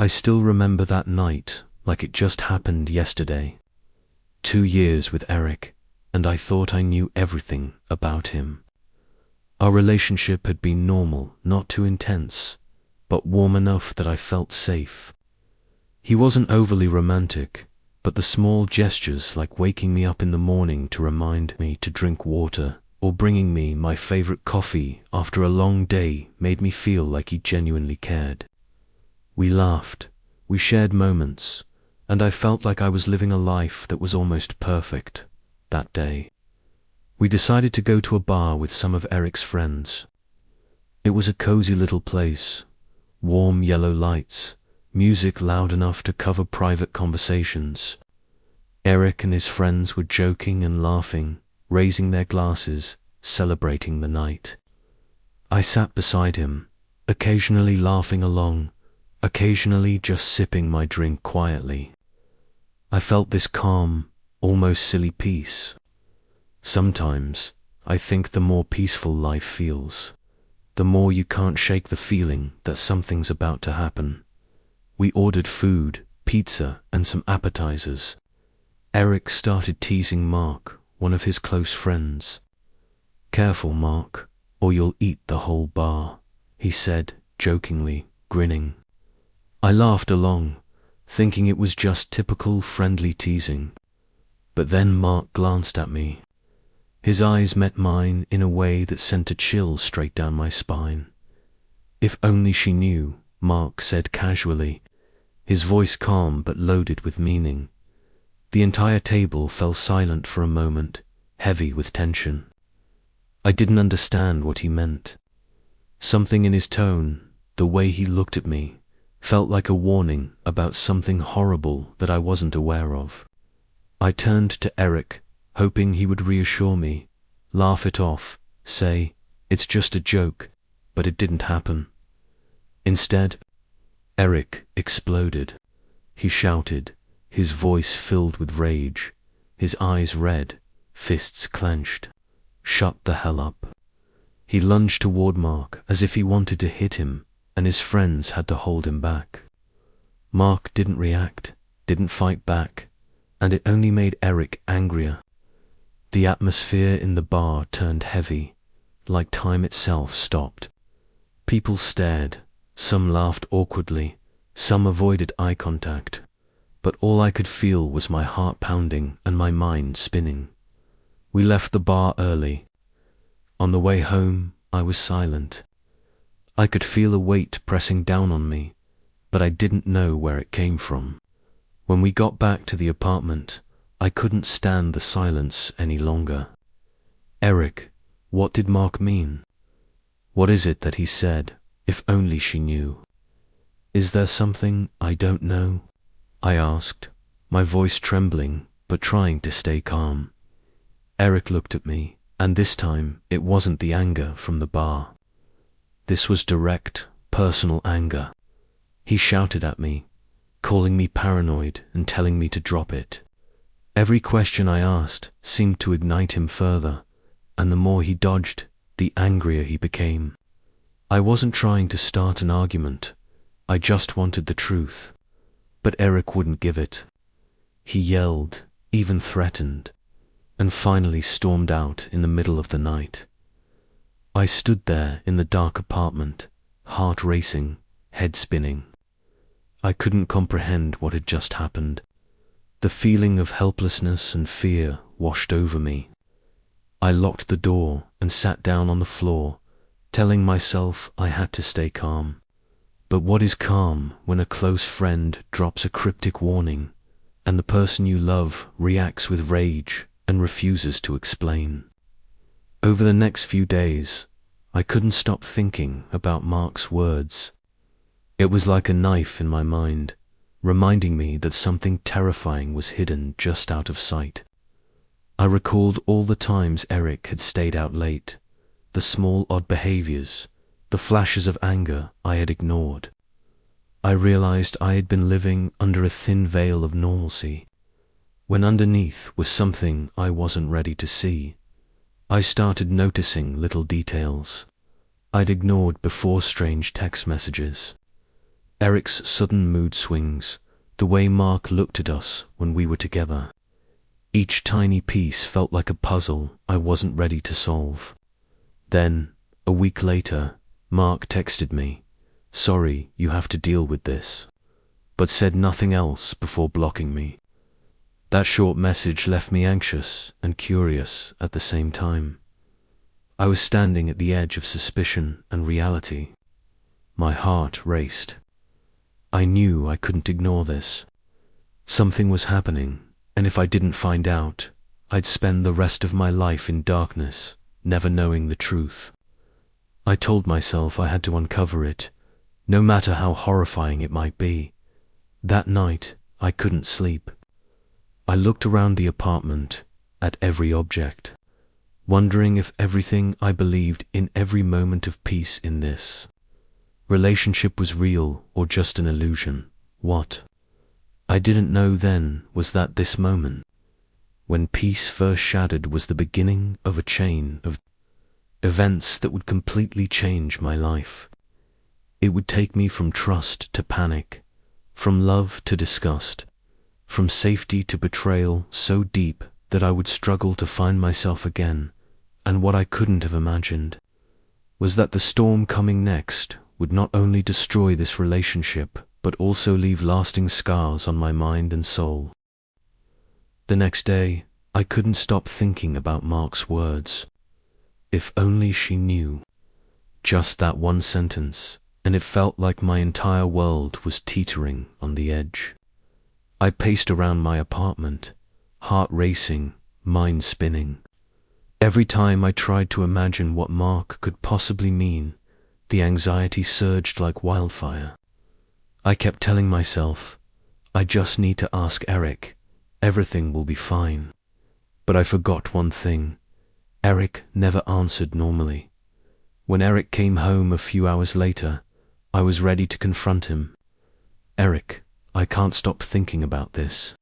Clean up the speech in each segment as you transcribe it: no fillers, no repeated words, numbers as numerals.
I still remember that night like it just happened yesterday. 2 years with Eric, and I thought I knew everything about him. Our relationship had been normal, not too intense, but warm enough that I felt safe. He wasn't overly romantic, but the small gestures like waking me up in the morning to remind me to drink water or bringing me my favorite coffee after a long day made me feel like he genuinely cared. We laughed, we shared moments, and I felt like I was living a life that was almost perfect that day. We decided to go to a bar with some of Eric's friends. It was a cozy little place, warm yellow lights, music loud enough to cover private conversations. Eric and his friends were joking and laughing, raising their glasses, celebrating the night. I sat beside him, occasionally laughing along, occasionally just sipping my drink quietly. I felt this calm, almost silly peace. Sometimes, I think the more peaceful life feels, the more you can't shake the feeling that something's about to happen. We ordered food, pizza, and some appetizers. Eric started teasing Mark, one of his close friends. "Careful, Mark, or you'll eat the whole bar," he said, jokingly, grinning. I laughed along, thinking it was just typical friendly teasing. But then Mark glanced at me. His eyes met mine in a way that sent a chill straight down my spine. "If only she knew," Mark said casually, his voice calm but loaded with meaning. The entire table fell silent for a moment, heavy with tension. I didn't understand what he meant. Something in his tone, the way he looked at me, felt like a warning about something horrible that I wasn't aware of. I turned to Eric, hoping he would reassure me, laugh it off, say, "It's just a joke," but it didn't happen. Instead, Eric exploded. He shouted, his voice filled with rage, his eyes red, fists clenched. "Shut the hell up." He lunged toward Mark as if he wanted to hit him, and his friends had to hold him back. Mark didn't react, didn't fight back, and it only made Eric angrier. The atmosphere in the bar turned heavy, like time itself stopped. People stared, some laughed awkwardly, some avoided eye contact, but all I could feel was my heart pounding and my mind spinning. We left the bar early. On the way home, I was silent. I could feel a weight pressing down on me, but I didn't know where it came from. When we got back to the apartment, I couldn't stand the silence any longer. "Eric, what did Mark mean? What is it that he said, if only she knew? Is there something I don't know?" I asked, my voice trembling, but trying to stay calm. Eric looked at me, and this time it wasn't the anger from the bar. This was direct, personal anger. He shouted at me, calling me paranoid and telling me to drop it. Every question I asked seemed to ignite him further, and the more he dodged, the angrier he became. I wasn't trying to start an argument. I just wanted the truth. But Eric wouldn't give it. He yelled, even threatened, and finally stormed out in the middle of the night. I stood there in the dark apartment, heart racing, head spinning. I couldn't comprehend what had just happened. The feeling of helplessness and fear washed over me. I locked the door and sat down on the floor, telling myself I had to stay calm. But what is calm when a close friend drops a cryptic warning, and the person you love reacts with rage and refuses to explain? Over the next few days, I couldn't stop thinking about Mark's words. It was like a knife in my mind, reminding me that something terrifying was hidden just out of sight. I recalled all the times Eric had stayed out late, the small odd behaviors, the flashes of anger I had ignored. I realized I had been living under a thin veil of normalcy, when underneath was something I wasn't ready to see. I started noticing little details I'd ignored before: strange text messages, Eric's sudden mood swings, the way Mark looked at us when we were together. Each tiny piece felt like a puzzle I wasn't ready to solve. Then, a week later, Mark texted me, "Sorry, you have to deal with this," but said nothing else before blocking me. That short message left me anxious and curious at the same time. I was standing at the edge of suspicion and reality. My heart raced. I knew I couldn't ignore this. Something was happening, and if I didn't find out, I'd spend the rest of my life in darkness, never knowing the truth. I told myself I had to uncover it, no matter how horrifying it might be. That night, I couldn't sleep. I looked around the apartment, at every object, wondering if everything I believed in every moment of peace in this relationship was real or just an illusion. What I didn't know then was that this moment, when peace first shattered, was the beginning of a chain of events that would completely change my life. It would take me from trust to panic, from love to disgust, from safety to betrayal, so deep that I would struggle to find myself again. And what I couldn't have imagined was that the storm coming next would not only destroy this relationship, but also leave lasting scars on my mind and soul. The next day, I couldn't stop thinking about Mark's words. If only she knew. Just that one sentence, and it felt like my entire world was teetering on the edge. I paced around my apartment, heart racing, mind spinning. Every time I tried to imagine what Mark could possibly mean, the anxiety surged like wildfire. I kept telling myself, I just need to ask Eric, everything will be fine. But I forgot one thing. Eric never answered normally. When Eric came home a few hours later, I was ready to confront him. "Eric, I can't stop thinking about this.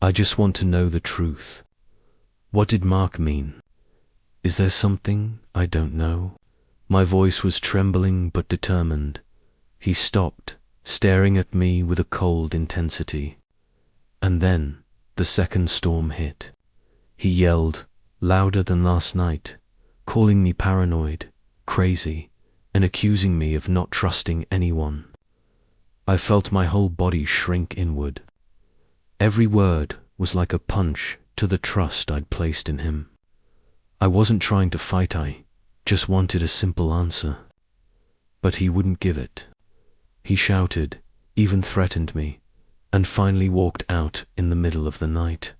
I just want to know the truth. What did Mark mean? Is there something I don't know?" My voice was trembling but determined. He stopped, staring at me with a cold intensity. And then, the second storm hit. He yelled, louder than last night, calling me paranoid, crazy, and accusing me of not trusting anyone. I felt my whole body shrink inward. Every word was like a punch to the trust I'd placed in him. I wasn't trying to fight, I just wanted a simple answer. But he wouldn't give it. He shouted, even threatened me, and finally walked out in the middle of the night.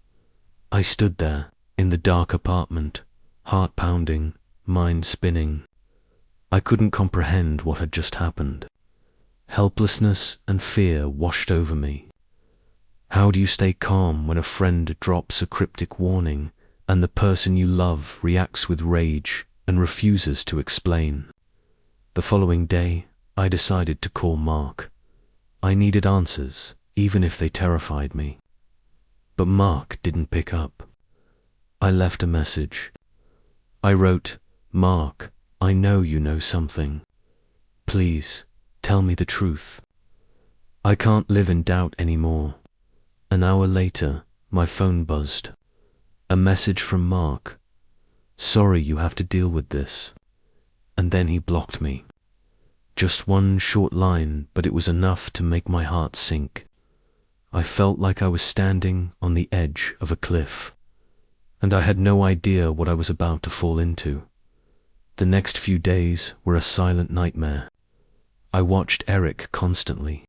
I stood there, in the dark apartment, heart pounding, mind spinning. I couldn't comprehend what had just happened. Helplessness and fear washed over me. How do you stay calm when a friend drops a cryptic warning and the person you love reacts with rage and refuses to explain? The following day, I decided to call Mark. I needed answers, even if they terrified me. But Mark didn't pick up. I left a message. I wrote, "Mark, I know you know something. Please, tell me the truth. I can't live in doubt anymore." An hour later, my phone buzzed. A message from Mark. "Sorry you have to deal with this." And then he blocked me. Just one short line, but it was enough to make my heart sink. I felt like I was standing on the edge of a cliff, and I had no idea what I was about to fall into. The next few days were a silent nightmare. I watched Eric constantly.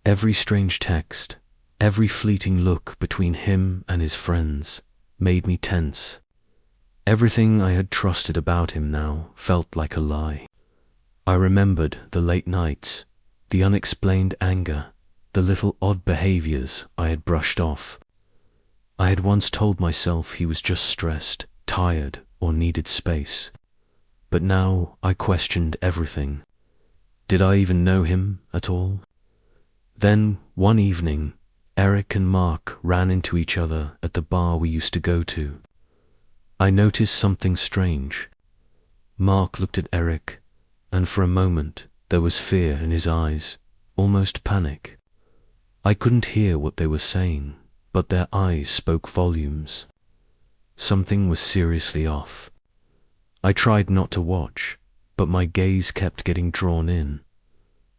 Every strange text, every fleeting look between him and his friends made me tense. Everything I had trusted about him now felt like a lie. I remembered the late nights, the unexplained anger, the little odd behaviors I had brushed off. I had once told myself he was just stressed, tired, or needed space. But now I questioned everything. Did I even know him at all? Then, one evening, Eric and Mark ran into each other at the bar we used to go to. I noticed something strange. Mark looked at Eric, and for a moment there was fear in his eyes, almost panic. I couldn't hear what they were saying, but their eyes spoke volumes. Something was seriously off. I tried not to watch, but my gaze kept getting drawn in.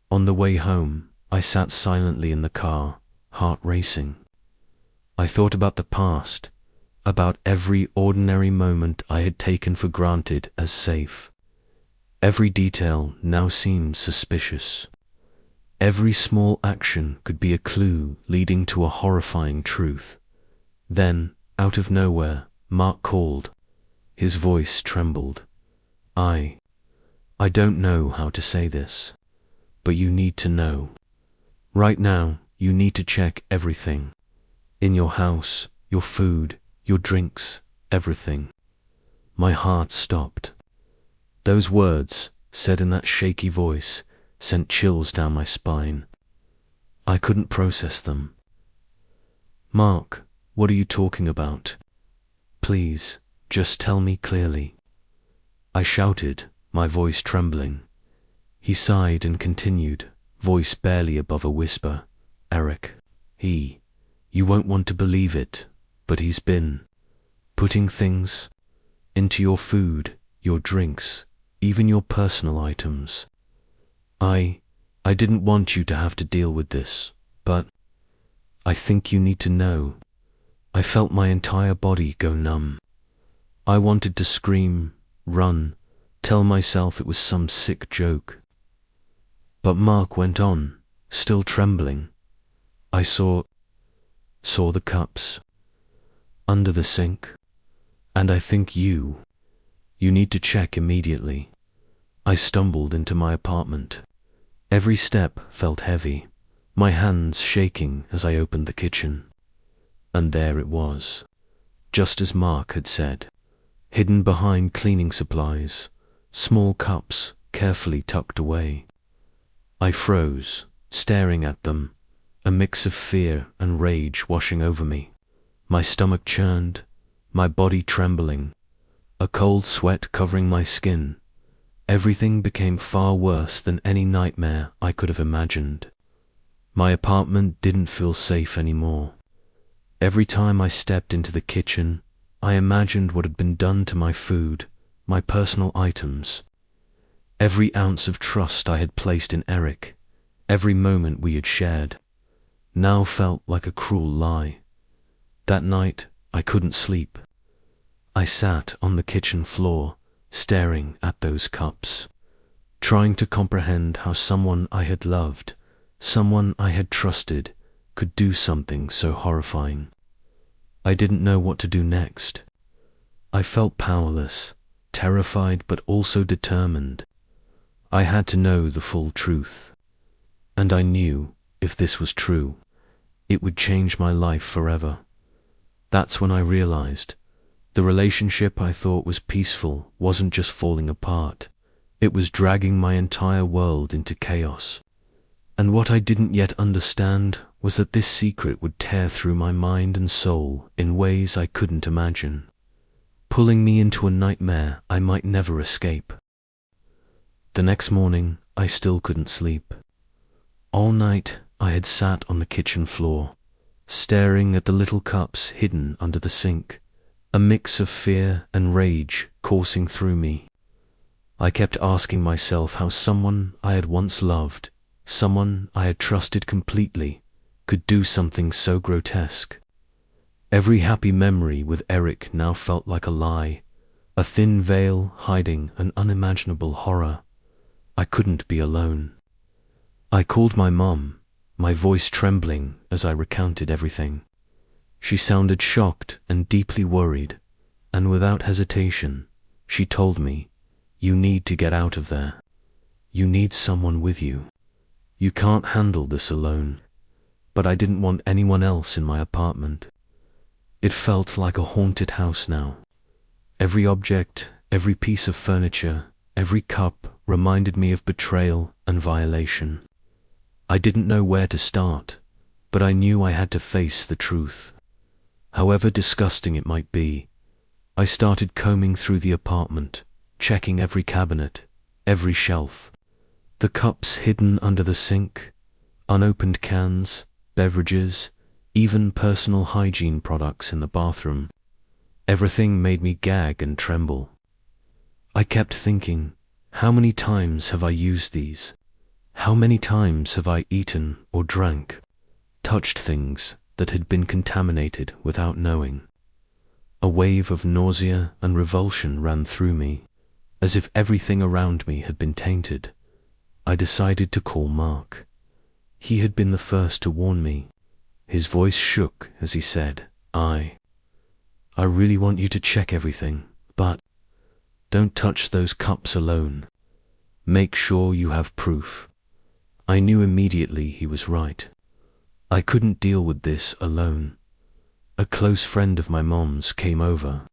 On the way home, I sat silently in the car, heart racing. I thought about the past, about every ordinary moment I had taken for granted as safe. Every detail now seemed suspicious. Every small action could be a clue leading to a horrifying truth. Then, out of nowhere, Mark called. His voice trembled. I don't know how to say this, but you need to know. Right now, you need to check everything. In your house, your food, your drinks, everything. My heart stopped. Those words, said in that shaky voice, sent chills down my spine. I couldn't process them. Mark, what are you talking about? Please, just tell me clearly. I shouted, my voice trembling. He sighed and continued, voice barely above a whisper. Eric, you won't want to believe it, but he's been putting things into your food, your drinks, even your personal items. I didn't want you to have to deal with this, but I think you need to know. I felt my entire body go numb. I wanted to scream, run, tell myself it was some sick joke. But Mark went on, still trembling. I saw the cups under the sink, and I think you need to check immediately. I stumbled into my apartment. Every step felt heavy, my hands shaking as I opened the kitchen. And there it was, just as Mark had said, hidden behind cleaning supplies, small cups carefully tucked away. I froze, staring at them, a mix of fear and rage washing over me. My stomach churned, my body trembling, a cold sweat covering my skin. Everything became far worse than any nightmare I could have imagined. My apartment didn't feel safe anymore. Every time I stepped into the kitchen, I imagined what had been done to my food, my personal items. Every ounce of trust I had placed in Eric, every moment we had shared, now felt like a cruel lie. That night, I couldn't sleep. I sat on the kitchen floor, staring at those cups, trying to comprehend how someone I had loved, someone I had trusted, could do something so horrifying. I didn't know what to do next. I felt powerless, terrified but also determined. I had to know the full truth. And I knew, if this was true, it would change my life forever. That's when I realized the relationship I thought was peaceful wasn't just falling apart. It was dragging my entire world into chaos. And what I didn't yet understand was that this secret would tear through my mind and soul in ways I couldn't imagine, pulling me into a nightmare I might never escape. The next morning, I still couldn't sleep. All night, I had sat on the kitchen floor, staring at the little cups hidden under the sink, a mix of fear and rage coursing through me. I kept asking myself how someone I had once loved, someone I had trusted completely, could do something so grotesque. Every happy memory with Eric now felt like a lie, a thin veil hiding an unimaginable horror. I couldn't be alone. I called my mom, my voice trembling as I recounted everything. She sounded shocked and deeply worried, and without hesitation, she told me, "You need to get out of there. You need someone with you. You can't handle this alone." But I didn't want anyone else in my apartment. It felt like a haunted house now. Every object, every piece of furniture, every cup reminded me of betrayal and violation. I didn't know where to start, but I knew I had to face the truth. However disgusting it might be, I started combing through the apartment, checking every cabinet, every shelf, the cups hidden under the sink, unopened cans, beverages, even personal hygiene products in the bathroom. Everything made me gag and tremble. I kept thinking, how many times have I used these? How many times have I eaten or drank, touched things that had been contaminated without knowing? A wave of nausea and revulsion ran through me, as if everything around me had been tainted. I decided to call Mark. He had been the first to warn me. His voice shook as he said, I really want you to check everything, but don't touch those cups alone. Make sure you have proof. I knew immediately he was right. I couldn't deal with this alone. A close friend of my mom's came over.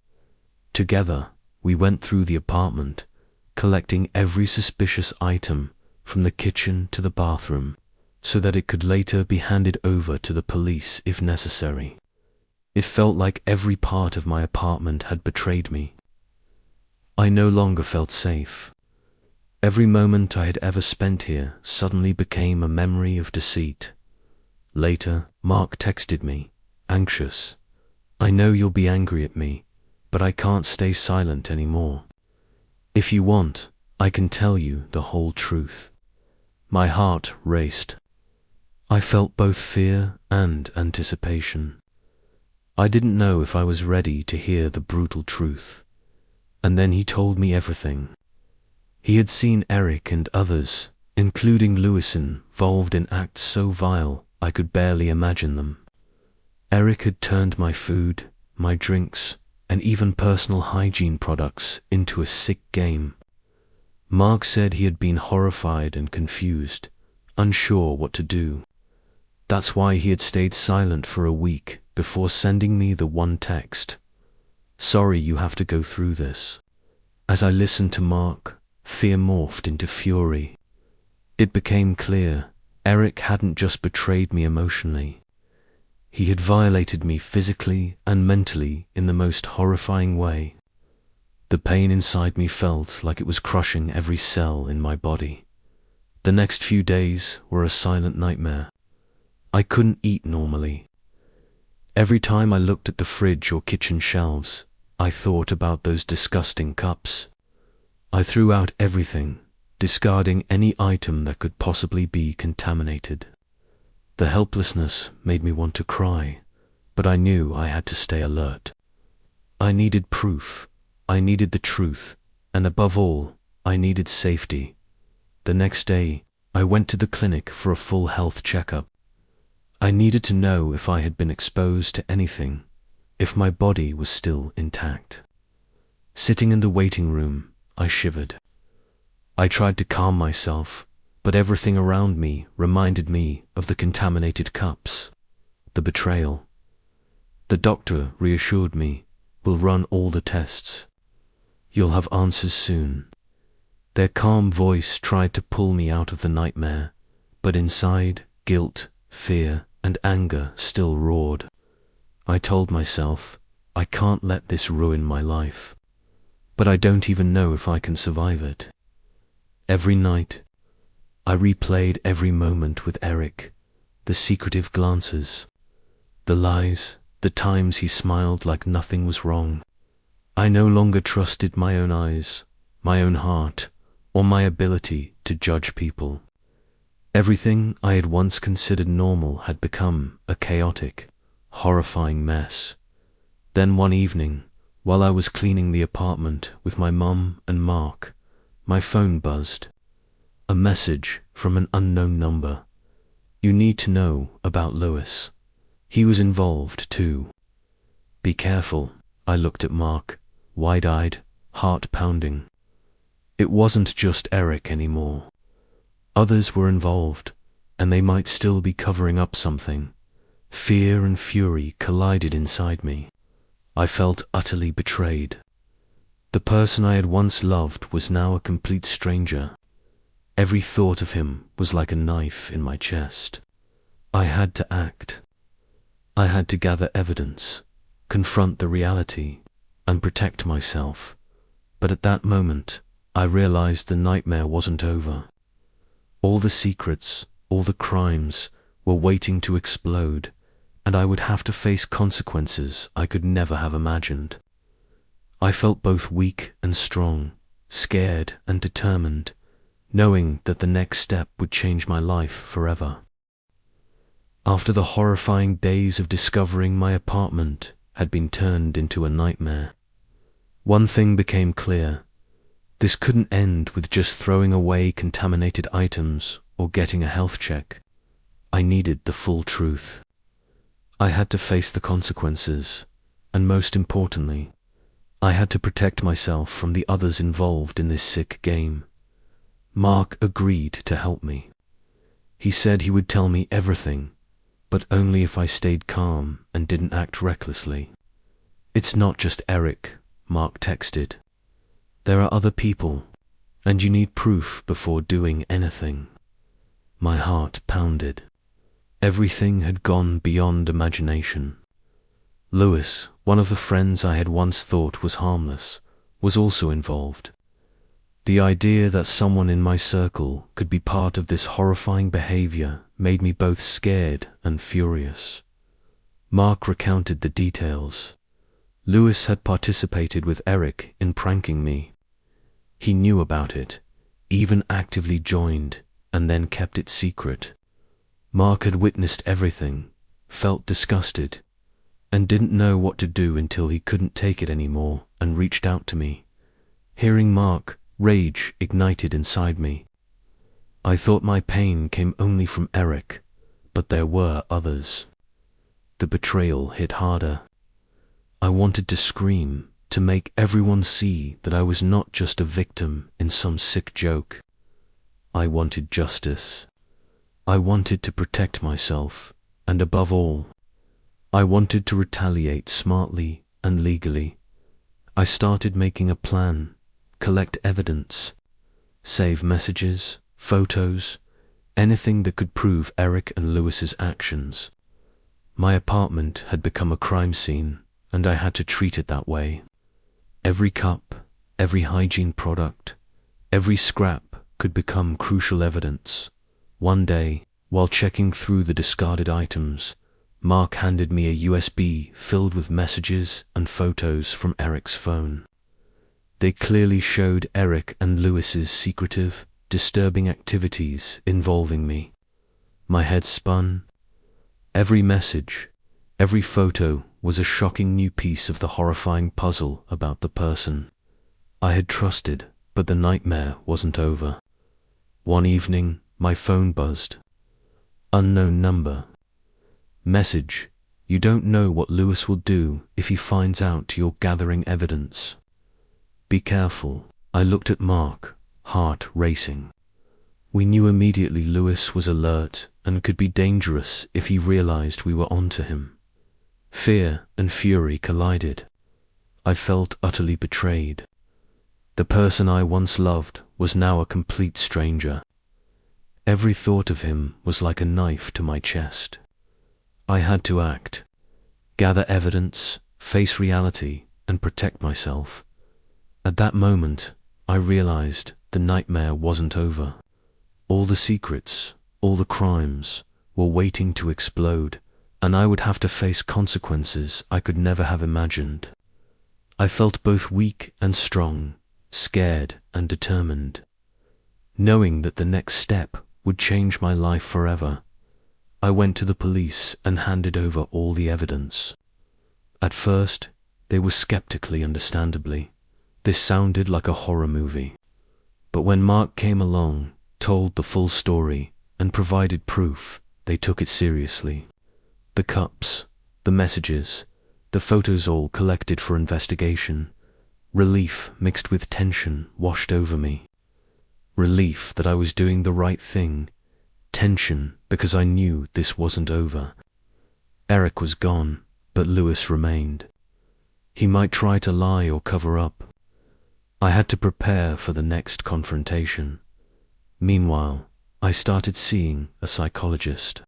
Together, we went through the apartment, collecting every suspicious item from the kitchen to the bathroom, so that it could later be handed over to the police if necessary. It felt like every part of my apartment had betrayed me. I no longer felt safe. Every moment I had ever spent here suddenly became a memory of deceit. Later, Mark texted me, anxious. I know you'll be angry at me, but I can't stay silent anymore. If you want, I can tell you the whole truth. My heart raced. I felt both fear and anticipation. I didn't know if I was ready to hear the brutal truth. And then he told me everything. He had seen Eric and others, including Lewison, involved in acts so vile I could barely imagine them. Eric had turned my food, my drinks, and even personal hygiene products into a sick game. Mark said he had been horrified and confused, unsure what to do. That's why he had stayed silent for a week before sending me the one text. Sorry you have to go through this. As I listened to Mark, fear morphed into fury. It became clear Eric hadn't just betrayed me emotionally. He had violated me physically and mentally in the most horrifying way. The pain inside me felt like it was crushing every cell in my body. The next few days were a silent nightmare. I couldn't eat normally. Every time I looked at the fridge or kitchen shelves, I thought about those disgusting cups. I threw out everything, discarding any item that could possibly be contaminated. The helplessness made me want to cry, but I knew I had to stay alert. I needed proof, I needed the truth, and above all, I needed safety. The next day, I went to the clinic for a full health checkup. I needed to know if I had been exposed to anything, if my body was still intact. Sitting in the waiting room, I shivered. I tried to calm myself, but everything around me reminded me of the contaminated cups, the betrayal. The doctor reassured me, "We'll run all the tests. You'll have answers soon." Their calm voice tried to pull me out of the nightmare, but inside, guilt, fear, and anger still roared. I told myself, I can't let this ruin my life. But I don't even know if I can survive it. Every night, I replayed every moment with Eric, the secretive glances, the lies, the times he smiled like nothing was wrong. I no longer trusted my own eyes, my own heart, or my ability to judge people. Everything I had once considered normal had become a chaotic, horrifying mess. Then one evening, while I was cleaning the apartment with my mum and Mark, my phone buzzed. A message from an unknown number. "You need to know about Lewis. He was involved too." "Be careful." I looked at Mark, wide-eyed, heart pounding. It wasn't just Eric anymore. Others were involved, and they might still be covering up something. Fear and fury collided inside me. I felt utterly betrayed. The person I had once loved was now a complete stranger. Every thought of him was like a knife in my chest. I had to act. I had to gather evidence, confront the reality, and protect myself. But at that moment, I realized the nightmare wasn't over. All the secrets, all the crimes were waiting to explode, and I would have to face consequences I could never have imagined. I felt both weak and strong, scared and determined, knowing that the next step would change my life forever. After the horrifying days of discovering my apartment had been turned into a nightmare, one thing became clear. This couldn't end with just throwing away contaminated items or getting a health check. I needed the full truth. I had to face the consequences, and most importantly, I had to protect myself from the others involved in this sick game. Mark agreed to help me. He said he would tell me everything, but only if I stayed calm and didn't act recklessly. "It's not just Eric," Mark texted. "There are other people, and you need proof before doing anything." My heart pounded. Everything had gone beyond imagination. Lewis, one of the friends I had once thought was harmless, was also involved. The idea that someone in my circle could be part of this horrifying behavior made me both scared and furious. Mark recounted the details. Lewis had participated with Eric in pranking me. He knew about it, even actively joined, and then kept it secret. Mark had witnessed everything, felt disgusted, and didn't know what to do until he couldn't take it anymore and reached out to me. Hearing Mark, rage ignited inside me. I thought my pain came only from Eric, but there were others. The betrayal hit harder. I wanted to scream, to make everyone see that I was not just a victim in some sick joke. I wanted justice. I wanted to protect myself, and above all, I wanted to retaliate smartly and legally. I started making a plan, collect evidence, save messages, photos, anything that could prove Eric and Lewis's actions. My apartment had become a crime scene, and I had to treat it that way. Every cup, every hygiene product, every scrap could become crucial evidence. One day, while checking through the discarded items, Mark handed me a USB filled with messages and photos from Eric's phone. They clearly showed Eric and Lewis's secretive, disturbing activities involving me. My head spun. Every message, every photo was a shocking new piece of the horrifying puzzle about the person I had trusted, but the nightmare wasn't over. One evening, my phone buzzed. Unknown number. Message: "You don't know what Lewis will do if he finds out you're gathering evidence. Be careful." I looked at Mark, heart racing. We knew immediately Lewis was alert and could be dangerous if he realized we were onto him. Fear and fury collided. I felt utterly betrayed. The person I once loved was now a complete stranger. Every thought of him was like a knife to my chest. I had to act, gather evidence, face reality, and protect myself. At that moment, I realized the nightmare wasn't over. All the secrets, all the crimes, were waiting to explode, and I would have to face consequences I could never have imagined. I felt both weak and strong, scared and determined. Knowing that the next step would change my life forever, I went to the police and handed over all the evidence. At first, they were skeptically, understandably. This sounded like a horror movie. But when Mark came along, told the full story, and provided proof, they took it seriously. The cups, the messages, the photos all collected for investigation. Relief mixed with tension washed over me. Relief that I was doing the right thing. Tension because I knew this wasn't over. Eric was gone, but Lewis remained. He might try to lie or cover up. I had to prepare for the next confrontation. Meanwhile, I started seeing a psychologist.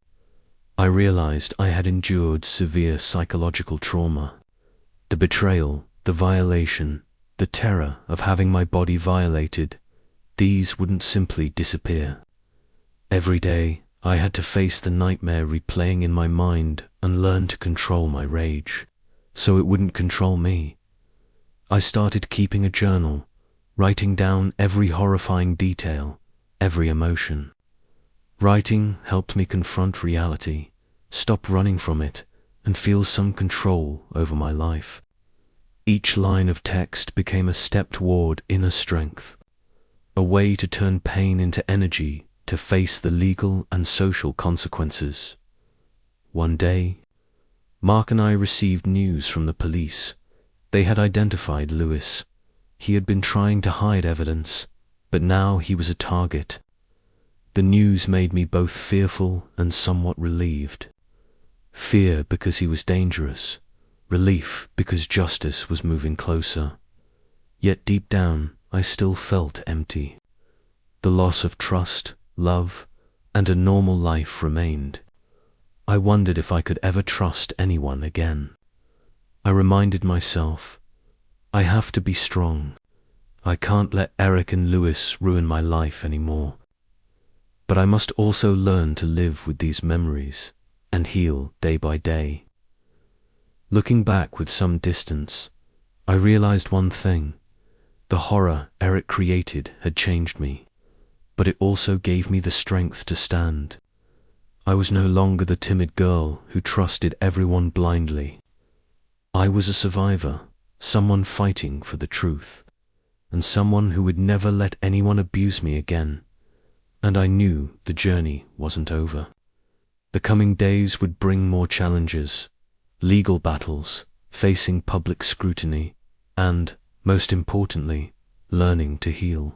I realized I had endured severe psychological trauma. The betrayal, the violation, the terror of having my body violated, these wouldn't simply disappear. Every day, I had to face the nightmare replaying in my mind and learn to control my rage, so it wouldn't control me. I started keeping a journal, writing down every horrifying detail, every emotion. Writing helped me confront reality, stop running from it, and feel some control over my life. Each line of text became a step toward inner strength, a way to turn pain into energy to face the legal and social consequences. One day, Mark and I received news from the police. They had identified Lewis. He had been trying to hide evidence, but now he was a target. The news made me both fearful and somewhat relieved. Fear because he was dangerous, relief because justice was moving closer. Yet deep down, I still felt empty. The loss of trust, love, and a normal life remained. I wondered if I could ever trust anyone again. I reminded myself, I have to be strong. I can't let Eric and Lewis ruin my life anymore. But I must also learn to live with these memories and heal day by day. Looking back with some distance, I realized one thing. The horror Eric created had changed me, but it also gave me the strength to stand. I was no longer the timid girl who trusted everyone blindly. I was a survivor, someone fighting for the truth, and someone who would never let anyone abuse me again. And I knew the journey wasn't over. The coming days would bring more challenges, legal battles, facing public scrutiny, and, most importantly, learning to heal.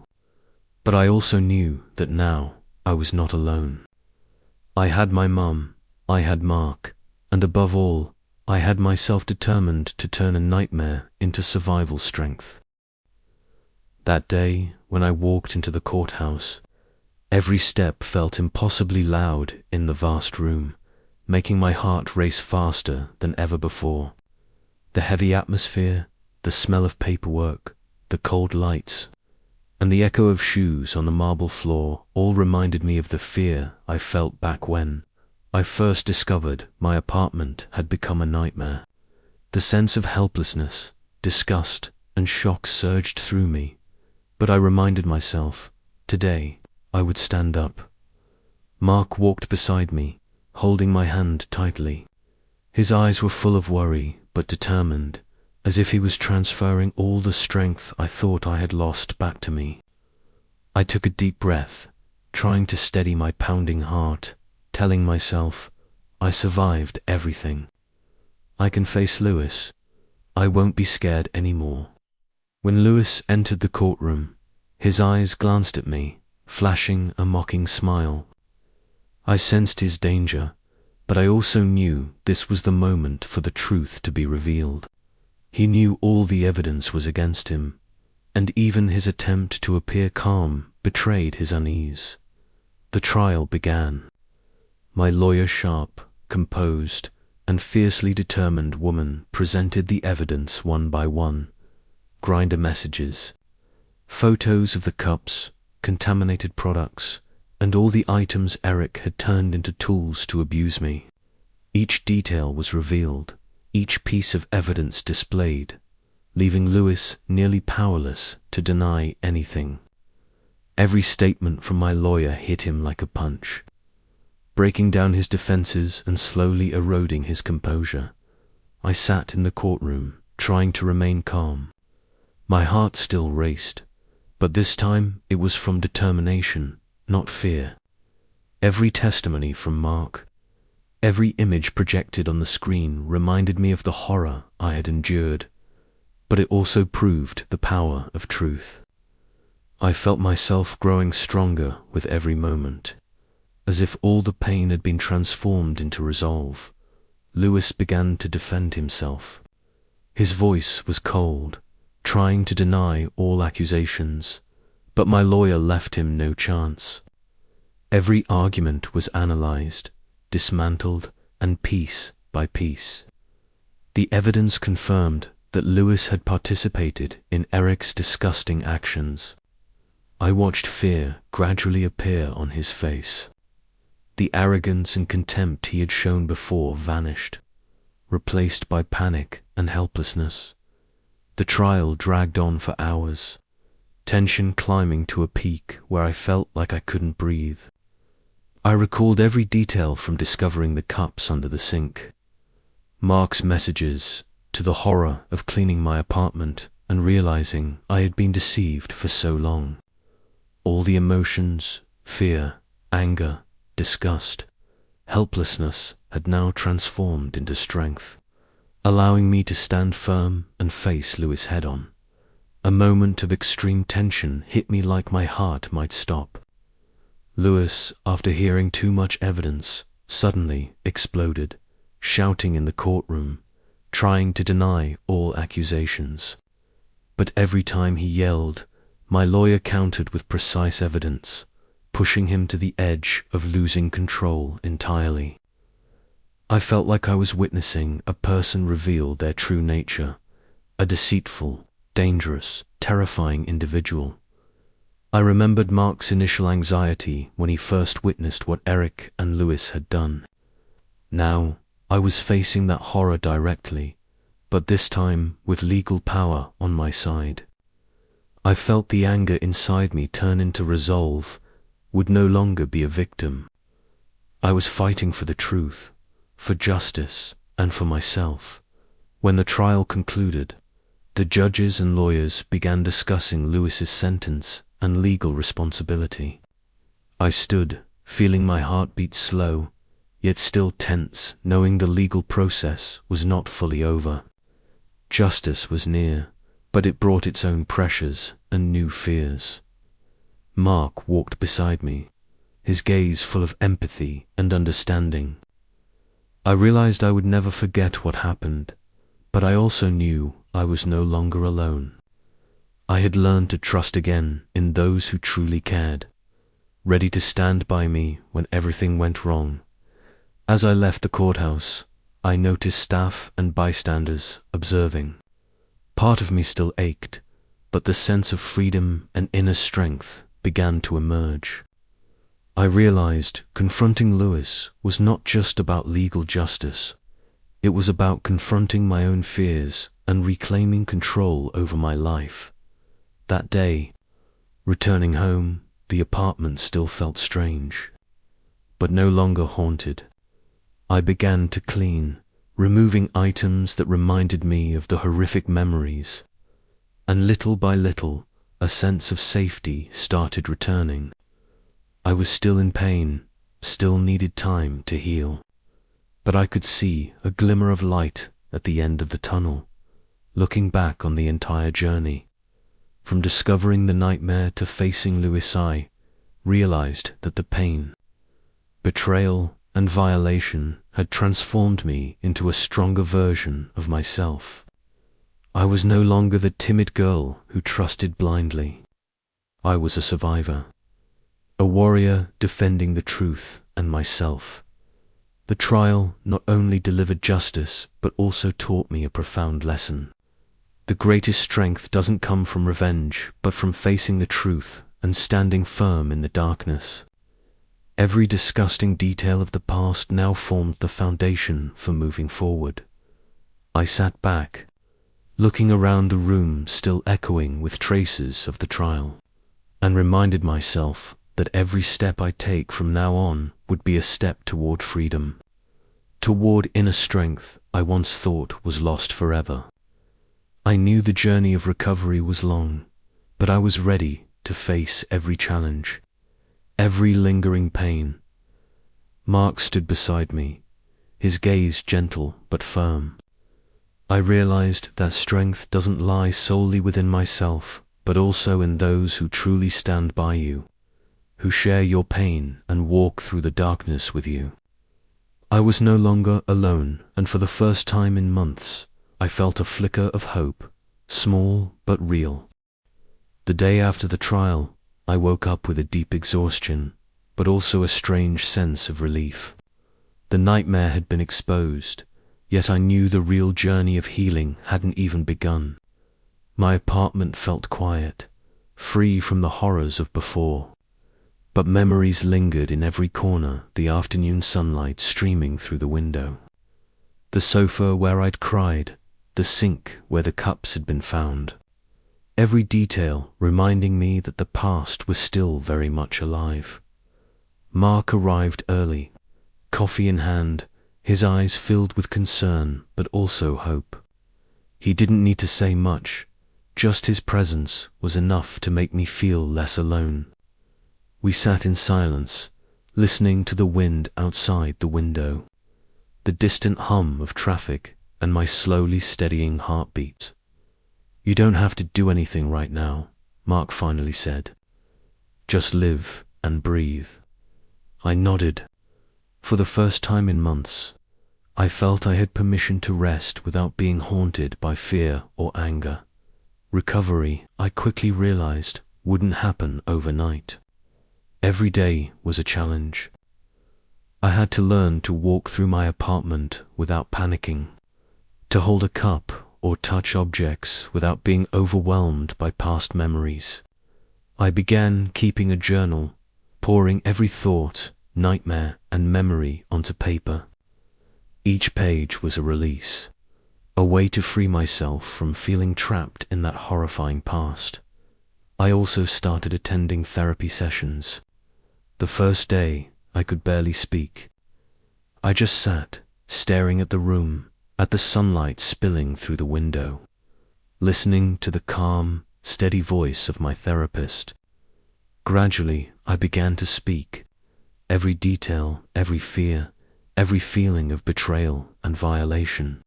But I also knew that now I was not alone. I had my mum, I had Mark, and above all, I had myself determined to turn a nightmare into survival strength. That day, when I walked into the courthouse, every step felt impossibly loud in the vast room, making my heart race faster than ever before. The heavy atmosphere, the smell of paperwork, the cold lights, and the echo of shoes on the marble floor all reminded me of the fear I felt back when I first discovered my apartment had become a nightmare. The sense of helplessness, disgust, and shock surged through me, but I reminded myself, today I would stand up. Mark walked beside me, holding my hand tightly. His eyes were full of worry, but determined, as if he was transferring all the strength I thought I had lost back to me. I took a deep breath, trying to steady my pounding heart, telling myself, I survived everything. I can face Lewis. I won't be scared anymore. When Lewis entered the courtroom, his eyes glanced at me, flashing a mocking smile. I sensed his danger, but I also knew this was the moment for the truth to be revealed. He knew all the evidence was against him, and even his attempt to appear calm betrayed his unease. The trial began. My lawyer, sharp, composed, and fiercely determined woman, presented the evidence one by one. Grinder messages, photos of the cups, contaminated products, and all the items Eric had turned into tools to abuse me. Each detail was revealed, each piece of evidence displayed, leaving Lewis nearly powerless to deny anything. Every statement from my lawyer hit him like a punch, breaking down his defenses and slowly eroding his composure. I sat in the courtroom, trying to remain calm. My heart still raced, but this time it was from determination, not fear. Every testimony from Mark, every image projected on the screen reminded me of the horror I had endured, but it also proved the power of truth. I felt myself growing stronger with every moment, as if all the pain had been transformed into resolve. Lewis began to defend himself. His voice was cold, trying to deny all accusations, but my lawyer left him no chance. Every argument was analyzed, dismantled, and piece by piece. The evidence confirmed that Lewis had participated in Eric's disgusting actions. I watched fear gradually appear on his face. The arrogance and contempt he had shown before vanished, replaced by panic and helplessness. The trial dragged on for hours, tension climbing to a peak where I felt like I couldn't breathe. I recalled every detail from discovering the cups under the sink, Mark's messages, to the horror of cleaning my apartment and realizing I had been deceived for so long. All the emotions, fear, anger, disgust, helplessness had now transformed into strength, allowing me to stand firm and face Lewis head-on. A moment of extreme tension hit me like my heart might stop. Lewis, after hearing too much evidence, suddenly exploded, shouting in the courtroom, trying to deny all accusations. But every time he yelled, my lawyer countered with precise evidence, pushing him to the edge of losing control entirely. I felt like I was witnessing a person reveal their true nature, a deceitful, dangerous, terrifying individual. I remembered Mark's initial anxiety when he first witnessed what Eric and Lewis had done. Now, I was facing that horror directly, but this time with legal power on my side. I felt the anger inside me turn into resolve, would no longer be a victim. I was fighting for the truth, for justice, and for myself. When the trial concluded, the judges and lawyers began discussing Lewis's sentence and legal responsibility. I stood, feeling my heartbeat slow, yet still tense, knowing the legal process was not fully over. Justice was near, but it brought its own pressures and new fears. Mark walked beside me, his gaze full of empathy and understanding. I realized I would never forget what happened, but I also knew I was no longer alone. I had learned to trust again in those who truly cared, ready to stand by me when everything went wrong. As I left the courthouse, I noticed staff and bystanders observing. Part of me still ached, but the sense of freedom and inner strength began to emerge. I realized confronting Lewis was not just about legal justice. It was about confronting my own fears and reclaiming control over my life. That day, returning home, the apartment still felt strange, but no longer haunted. I began to clean, removing items that reminded me of the horrific memories, and little by little, a sense of safety started returning. I was still in pain, still needed time to heal, but I could see a glimmer of light at the end of the tunnel. Looking back on the entire journey, from discovering the nightmare to facing Lewis, I realized that the pain, betrayal, and violation had transformed me into a stronger version of myself. I was no longer the timid girl who trusted blindly. I was a survivor, a warrior defending the truth and myself. The trial not only delivered justice, but also taught me a profound lesson. The greatest strength doesn't come from revenge, but from facing the truth and standing firm in the darkness. Every disgusting detail of the past now formed the foundation for moving forward. I sat back, looking around the room still echoing with traces of the trial, and reminded myself that every step I take from now on would be a step toward freedom, toward inner strength I once thought was lost forever. I knew the journey of recovery was long, but I was ready to face every challenge, every lingering pain. Mark stood beside me, his gaze gentle but firm. I realized that strength doesn't lie solely within myself, but also in those who truly stand by you, who share your pain and walk through the darkness with you. I was no longer alone, and for the first time in months, I felt a flicker of hope, small but real. The day after the trial, I woke up with a deep exhaustion, but also a strange sense of relief. The nightmare had been exposed, yet I knew the real journey of healing hadn't even begun. My apartment felt quiet, free from the horrors of before. but memories lingered in every corner, the afternoon sunlight streaming through the window. The sofa where I'd cried, the sink where the cups had been found. Every detail reminding me that the past was still very much alive. Mark arrived early, coffee in hand, his eyes filled with concern but also hope. He didn't need to say much, just his presence was enough to make me feel less alone. We sat in silence, listening to the wind outside the window, the distant hum of traffic and my slowly steadying heartbeat. "You don't have to do anything right now," Mark finally said. "Just live and breathe." I nodded. For the first time in months, I felt I had permission to rest without being haunted by fear or anger. Recovery, I quickly realized, wouldn't happen overnight. Every day was a challenge. I had to learn to walk through my apartment without panicking, to hold a cup or touch objects without being overwhelmed by past memories. I began keeping a journal, pouring every thought, nightmare, and memory onto paper. Each page was a release, a way to free myself from feeling trapped in that horrifying past. I also started attending therapy sessions. The first day, I could barely speak. I just sat, staring at the room, at the sunlight spilling through the window, listening to the calm, steady voice of my therapist. Gradually, I began to speak. Every detail, every fear, every feeling of betrayal and violation.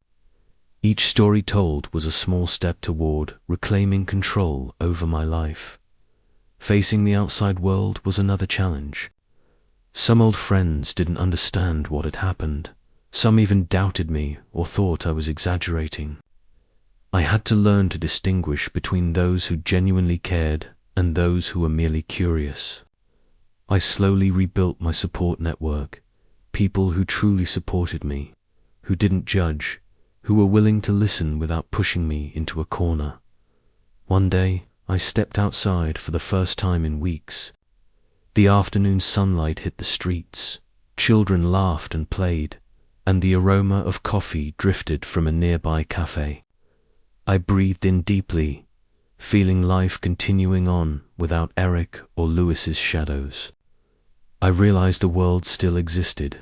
Each story told was a small step toward reclaiming control over my life. Facing the outside world was another challenge. Some old friends didn't understand what had happened. Some even doubted me or thought I was exaggerating. I had to learn to distinguish between those who genuinely cared and those who were merely curious. I slowly rebuilt my support network, people who truly supported me, who didn't judge, who were willing to listen without pushing me into a corner. One day, I stepped outside for the first time in weeks. The afternoon sunlight hit the streets, children laughed and played, and the aroma of coffee drifted from a nearby cafe. I breathed in deeply, feeling life continuing on without Eric or Lewis's shadows. I realized the world still existed,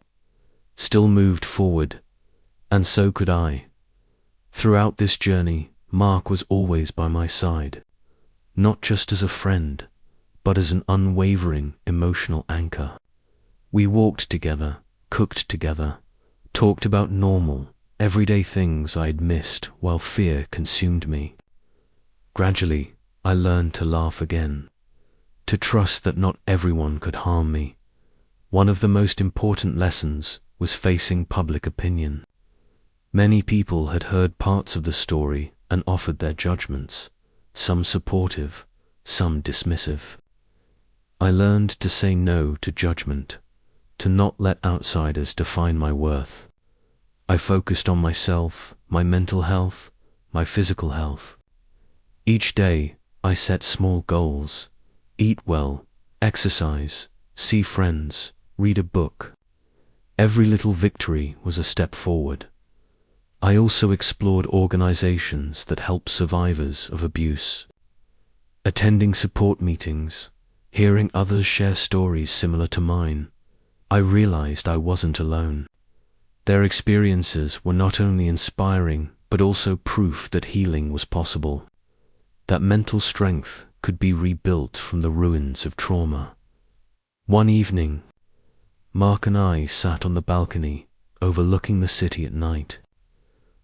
still moved forward, and so could I. Throughout this journey, Mark was always by my side, not just as a friend, but as an unwavering emotional anchor. We walked together, cooked together, talked about normal, everyday things I'd missed while fear consumed me. Gradually, I learned to laugh again, to trust that not everyone could harm me. One of the most important lessons was facing public opinion. Many people had heard parts of the story and offered their judgments, some supportive, some dismissive. I learned to say no to judgment, to not let outsiders define my worth. I focused on myself, my mental health, my physical health. Each day, I set small goals: eat well, exercise, see friends, read a book. Every little victory was a step forward. I also explored organizations that help survivors of abuse. Attending support meetings, hearing others share stories similar to mine, I realized I wasn't alone. Their experiences were not only inspiring, but also proof that healing was possible, that mental strength could be rebuilt from the ruins of trauma. One evening, Mark and I sat on the balcony, overlooking the city at night.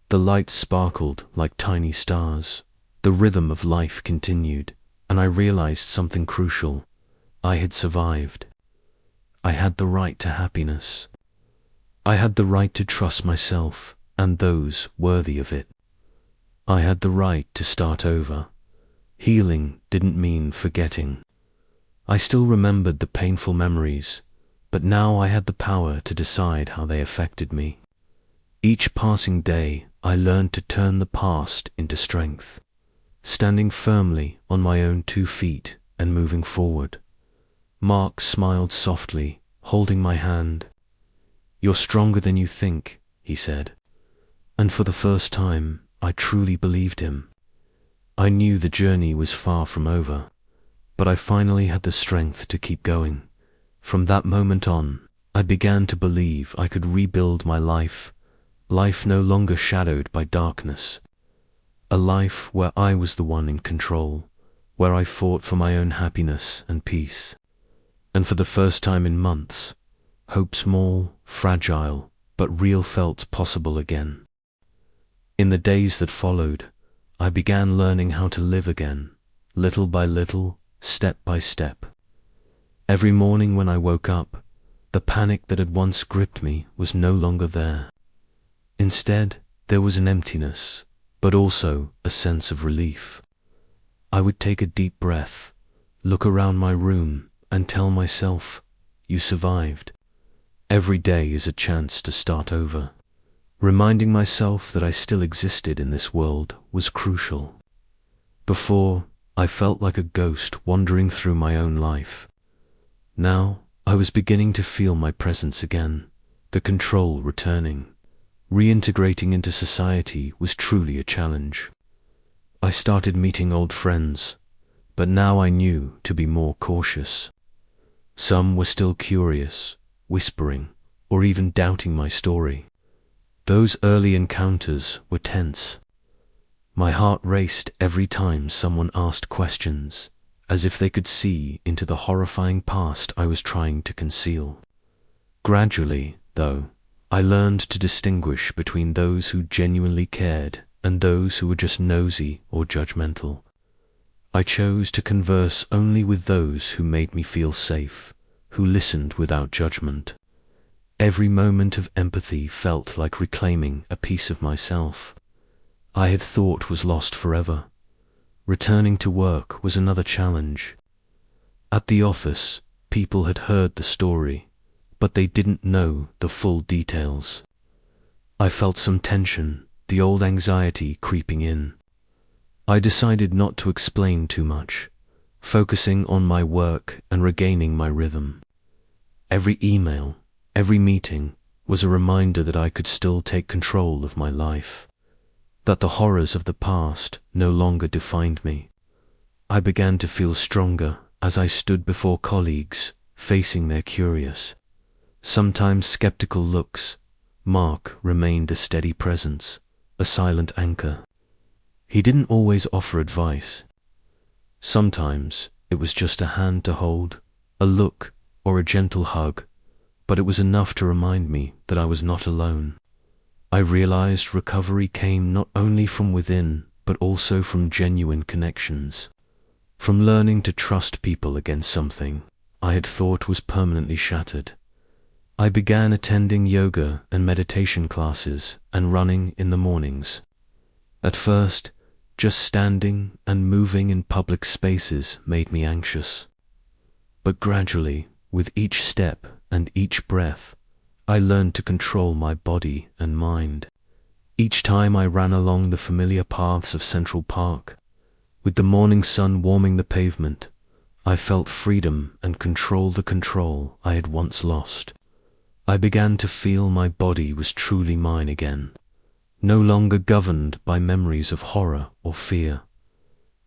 The lights sparkled like tiny stars. The rhythm of life continued, and I realized something crucial. I had survived. I had the right to happiness. I had the right to trust myself and those worthy of it. I had the right to start over. Healing didn't mean forgetting. I still remembered the painful memories, but now I had the power to decide how they affected me. Each passing day, I learned to turn the past into strength, standing firmly on my own 2 feet and moving forward. Mark smiled softly, holding my hand. "You're stronger than you think," he said. And for the first time, I truly believed him. I knew the journey was far from over, but I finally had the strength to keep going. From that moment on, I began to believe I could rebuild my life no longer shadowed by darkness. A life where I was the one in control, where I fought for my own happiness and peace. And for the first time in months, hope, small, fragile, but real, felt possible again. In the days that followed, I began learning how to live again, little by little, step by step. Every morning when I woke up, the panic that had once gripped me was no longer there. Instead, there was an emptiness, but also a sense of relief. I would take a deep breath, look around my room, and tell myself, "You survived." Every day is a chance to start over. Reminding myself that I still existed in this world was crucial. Before, I felt like a ghost wandering through my own life. Now, I was beginning to feel my presence again, the control returning. Reintegrating into society was truly a challenge. I started meeting old friends, but now I knew to be more cautious. Some were still curious, whispering, or even doubting my story. Those early encounters were tense. My heart raced every time someone asked questions, as if they could see into the horrifying past I was trying to conceal. Gradually, though, I learned to distinguish between those who genuinely cared and those who were just nosy or judgmental. I chose to converse only with those who made me feel safe, who listened without judgment. Every moment of empathy felt like reclaiming a piece of myself I had thought was lost forever. Returning to work was another challenge. At the office, people had heard the story, but they didn't know the full details. I felt some tension, the old anxiety creeping in. I decided not to explain too much, focusing on my work and regaining my rhythm. Every email, every meeting was a reminder that I could still take control of my life, that the horrors of the past no longer defined me. I began to feel stronger as I stood before colleagues, facing their curious, sometimes skeptical looks. Mark remained a steady presence, a silent anchor. He didn't always offer advice. Sometimes it was just a hand to hold, a look, or a gentle hug, but it was enough to remind me that I was not alone. I realized recovery came not only from within, but also from genuine connections. From learning to trust people against something I had thought was permanently shattered. I began attending yoga and meditation classes and running in the mornings. At first, just standing and moving in public spaces made me anxious. But gradually, with each step and each breath, I learned to control my body and mind. Each time I ran along the familiar paths of Central Park, with the morning sun warming the pavement, I felt freedom and the control I had once lost. I began to feel my body was truly mine again, no longer governed by memories of horror or fear.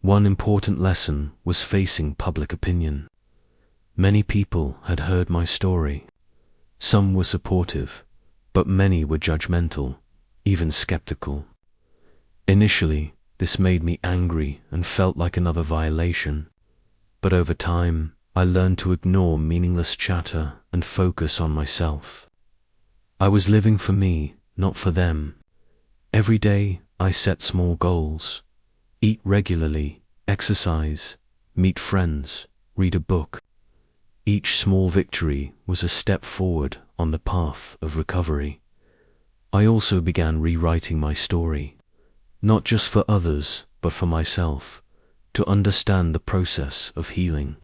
One important lesson was facing public opinion. Many people had heard my story. Some were supportive, but many were judgmental, even skeptical. Initially, this made me angry and felt like another violation. But over time, I learned to ignore meaningless chatter and focus on myself. I was living for me, not for them. Every day, I set small goals. Eat regularly, exercise, meet friends, read a book. Each small victory was a step forward on the path of recovery. I also began rewriting my story, not just for others, but for myself, to understand the process of healing.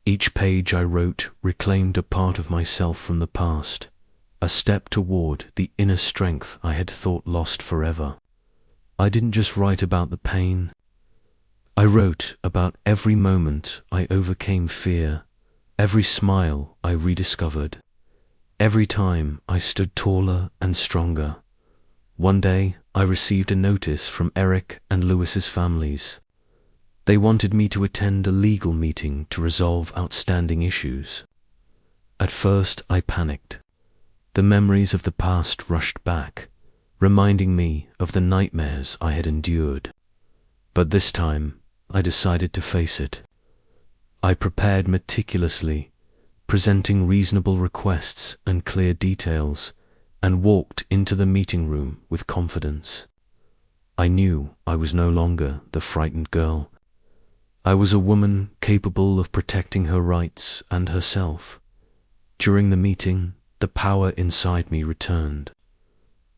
Each page I wrote reclaimed a part of myself from the past, a step toward the inner strength I had thought lost forever. I didn't just write about the pain. I wrote about every moment I overcame fear, Every smile I rediscovered. Every time I stood taller and stronger. One day, I received a notice from Eric and Lewis's families. They wanted me to attend a legal meeting to resolve outstanding issues. At first, I panicked. The memories of the past rushed back, reminding me of the nightmares I had endured. But this time, I decided to face it. I prepared meticulously, presenting reasonable requests and clear details, and walked into the meeting room with confidence. I knew I was no longer the frightened girl. I was a woman capable of protecting her rights and herself. During the meeting, the power inside me returned.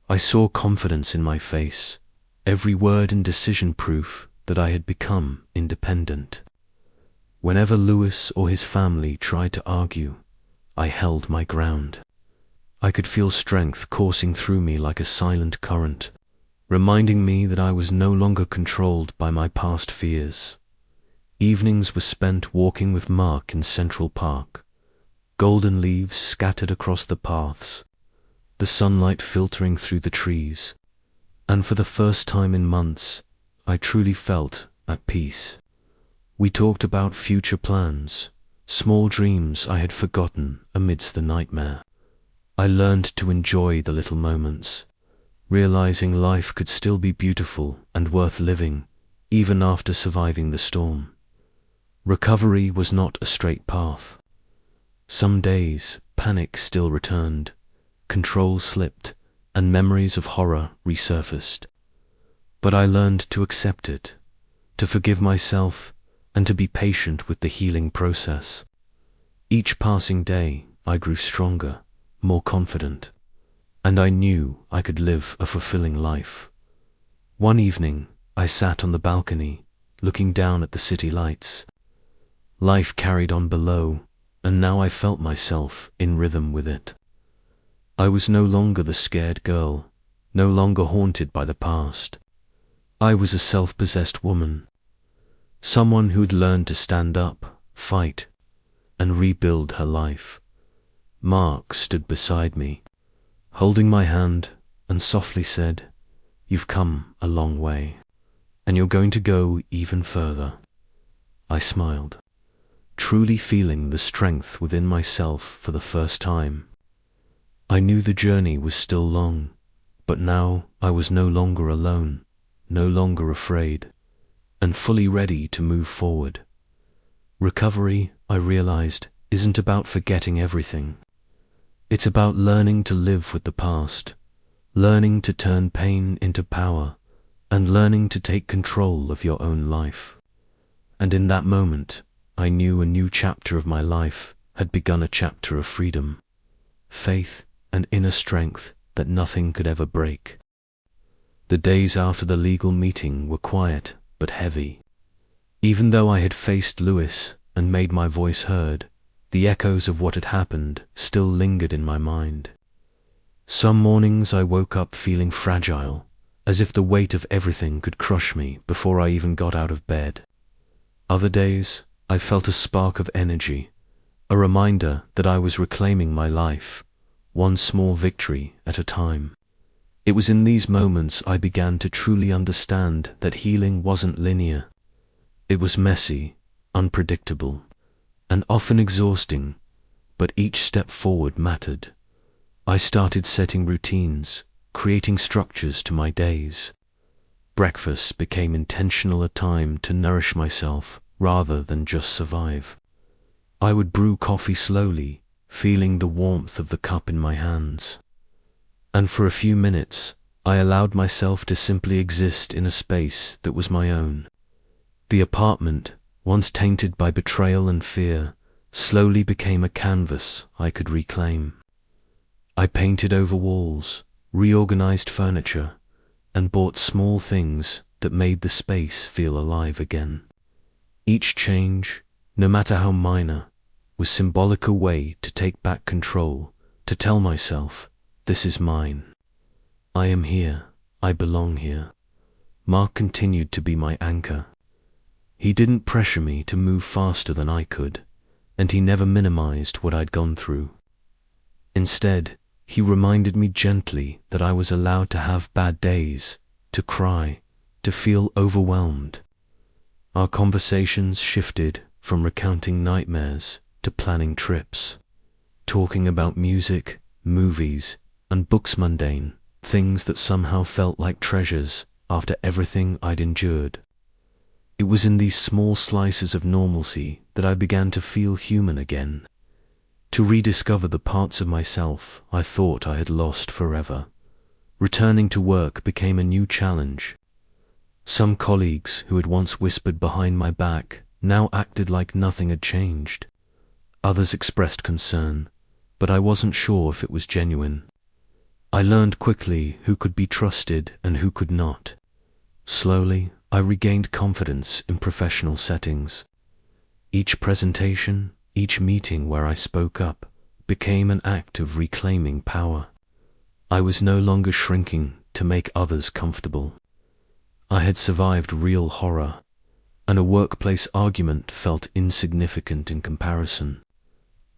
I saw confidence in my face, every word and decision proof that I had become independent. Whenever Lewis or his family tried to argue, I held my ground. I could feel strength coursing through me like a silent current, reminding me that I was no longer controlled by my past fears. Evenings were spent walking with Mark in Central Park, golden leaves scattered across the paths, the sunlight filtering through the trees, and for the first time in months, I truly felt at peace. We talked about future plans, small dreams I had forgotten amidst the nightmare. I learned to enjoy the little moments, realizing life could still be beautiful and worth living, even after surviving the storm. Recovery was not a straight path. Some days, panic still returned, control slipped, and memories of horror resurfaced. But I learned to accept it, to forgive myself, and to be patient with the healing process. Each passing day, I grew stronger, more confident, and I knew I could live a fulfilling life. One evening, I sat on the balcony, looking down at the city lights. Life carried on below, and now I felt myself in rhythm with it. I was no longer the scared girl, no longer haunted by the past. I was a self-possessed woman, someone who'd learned to stand up, fight, and rebuild her life. Mark stood beside me, holding my hand, and softly said, "You've come a long way, and you're going to go even further." I smiled, truly feeling the strength within myself for the first time. I knew the journey was still long, but now I was no longer alone, no longer afraid, and fully ready to move forward. Recovery, I realized, isn't about forgetting everything. It's about learning to live with the past, learning to turn pain into power, and learning to take control of your own life. And in that moment, I knew a new chapter of my life had begun, a chapter of freedom, faith, and inner strength that nothing could ever break. The days after the legal meeting were quiet but heavy. Even though I had faced Lewis and made my voice heard, the echoes of what had happened still lingered in my mind. Some mornings I woke up feeling fragile, as if the weight of everything could crush me before I even got out of bed. Other days, I felt a spark of energy, a reminder that I was reclaiming my life, one small victory at a time. It was in these moments I began to truly understand that healing wasn't linear. It was messy, unpredictable, and often exhausting, but each step forward mattered. I started setting routines, creating structures to my days. Breakfast became intentional, a time to nourish myself rather than just survive. I would brew coffee slowly, feeling the warmth of the cup in my hands. And for a few minutes, I allowed myself to simply exist in a space that was my own. The apartment, once tainted by betrayal and fear, slowly became a canvas I could reclaim. I painted over walls, reorganized furniture, and bought small things that made the space feel alive again. Each change, no matter how minor, was symbolic, a way to take back control, to tell myself, this is mine. I am here, I belong here. Mark continued to be my anchor. He didn't pressure me to move faster than I could, and he never minimized what I'd gone through. Instead, he reminded me gently that I was allowed to have bad days, to cry, to feel overwhelmed. Our conversations shifted from recounting nightmares to planning trips, talking about music, movies, and books, mundane things that somehow felt like treasures after everything I'd endured. It was in these small slices of normalcy that I began to feel human again, to rediscover the parts of myself I thought I had lost forever. Returning to work became a new challenge. Some colleagues who had once whispered behind my back now acted like nothing had changed. Others expressed concern, but I wasn't sure if it was genuine. I learned quickly who could be trusted and who could not. Slowly, I regained confidence in professional settings. Each presentation, each meeting where I spoke up, became an act of reclaiming power. I was no longer shrinking to make others comfortable. I had survived real horror, and a workplace argument felt insignificant in comparison.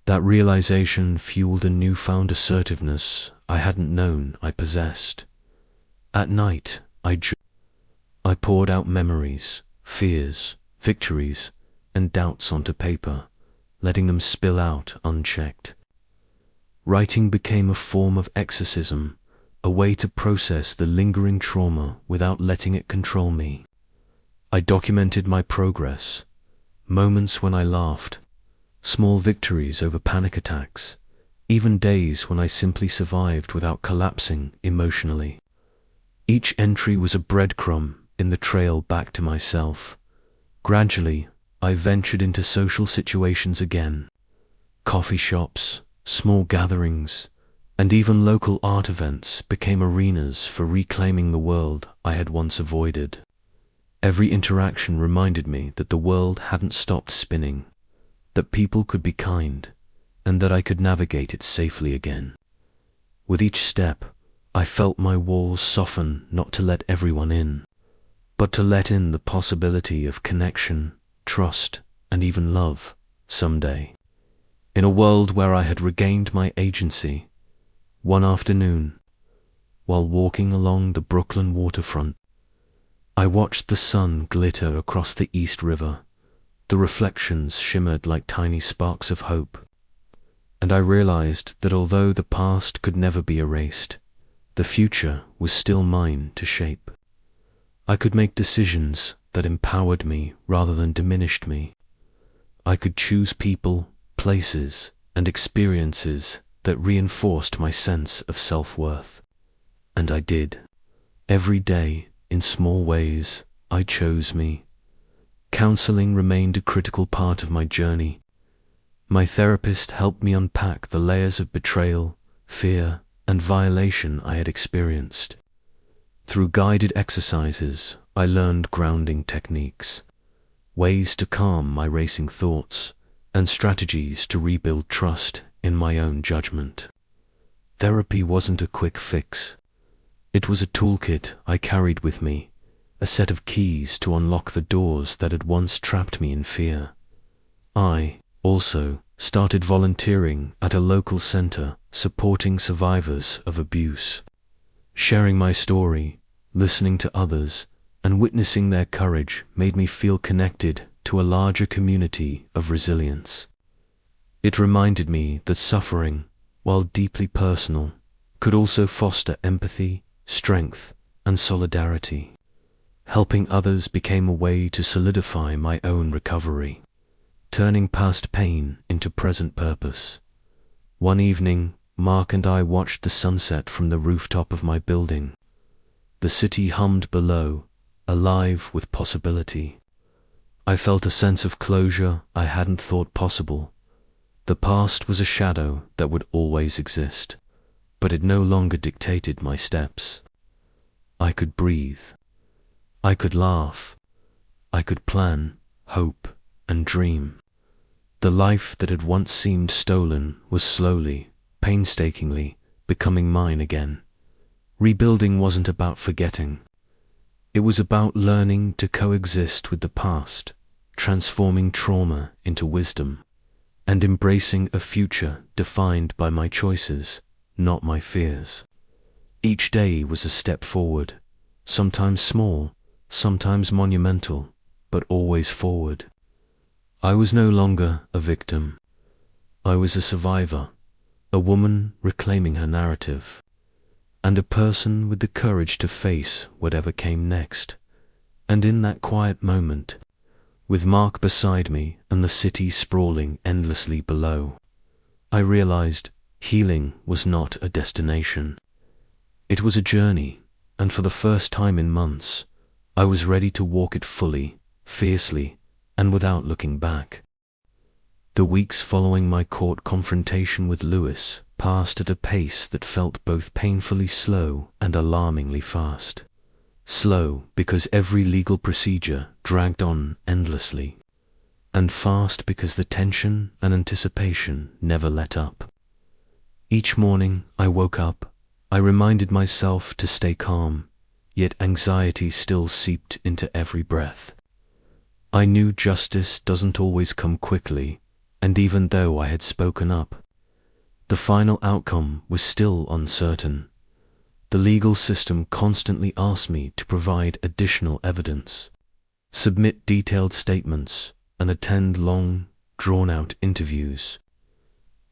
That realization fueled a newfound assertiveness I hadn't known I possessed. At night, I poured out memories, fears, victories, and doubts onto paper, letting them spill out unchecked. Writing became a form of exorcism, a way to process the lingering trauma without letting it control me. I documented my progress, moments when I laughed, small victories over panic attacks, even days when I simply survived without collapsing emotionally. Each entry was a breadcrumb in the trail back to myself. Gradually, I ventured into social situations again. Coffee shops, small gatherings, and even local art events became arenas for reclaiming the world I had once avoided. Every interaction reminded me that the world hadn't stopped spinning, that people could be kind, and that I could navigate it safely again. With each step, I felt my walls soften, not to let everyone in, but to let in the possibility of connection, trust, and even love someday. In a world where I had regained my agency, one afternoon, while walking along the Brooklyn waterfront, I watched the sun glitter across the East River. The reflections shimmered like tiny sparks of hope, and I realized that although the past could never be erased, the future was still mine to shape. I could make decisions that empowered me rather than diminished me. I could choose people, places, and experiences that reinforced my sense of self-worth. And I did. Every day, in small ways, I chose me. Counseling remained a critical part of my journey. My therapist helped me unpack the layers of betrayal, fear, and violation I had experienced. Through guided exercises, I learned grounding techniques, ways to calm my racing thoughts, and strategies to rebuild trust in my own judgment. Therapy wasn't a quick fix. It was a toolkit I carried with me, a set of keys to unlock the doors that had once trapped me in fear. I, also, started volunteering at a local center supporting survivors of abuse. Sharing my story, listening to others, and witnessing their courage made me feel connected to a larger community of resilience. It reminded me that suffering, while deeply personal, could also foster empathy, strength, and solidarity. Helping others became a way to solidify my own recovery, turning past pain into present purpose. One evening, Mark and I watched the sunset from the rooftop of my building. The city hummed below, alive with possibility. I felt a sense of closure I hadn't thought possible. The past was a shadow that would always exist, but it no longer dictated my steps. I could breathe. I could laugh. I could plan, hope, and dream. The life that had once seemed stolen was slowly, painstakingly, becoming mine again. Rebuilding wasn't about forgetting. It was about learning to coexist with the past, transforming trauma into wisdom, and embracing a future defined by my choices, not my fears. Each day was a step forward, sometimes small, sometimes monumental, but always forward. I was no longer a victim. I was a survivor, a woman reclaiming her narrative, and a person with the courage to face whatever came next. And in that quiet moment, with Mark beside me and the city sprawling endlessly below, I realized healing was not a destination. It was a journey, and for the first time in months, I was ready to walk it fully, fiercely, and without looking back. The weeks following my court confrontation with Lewis passed at a pace that felt both painfully slow and alarmingly fast. Slow because every legal procedure dragged on endlessly, and fast because the tension and anticipation never let up. Each morning I woke up, I reminded myself to stay calm, yet anxiety still seeped into every breath. I knew justice doesn't always come quickly, and even though I had spoken up, the final outcome was still uncertain. The legal system constantly asked me to provide additional evidence, submit detailed statements, and attend long, drawn-out interviews.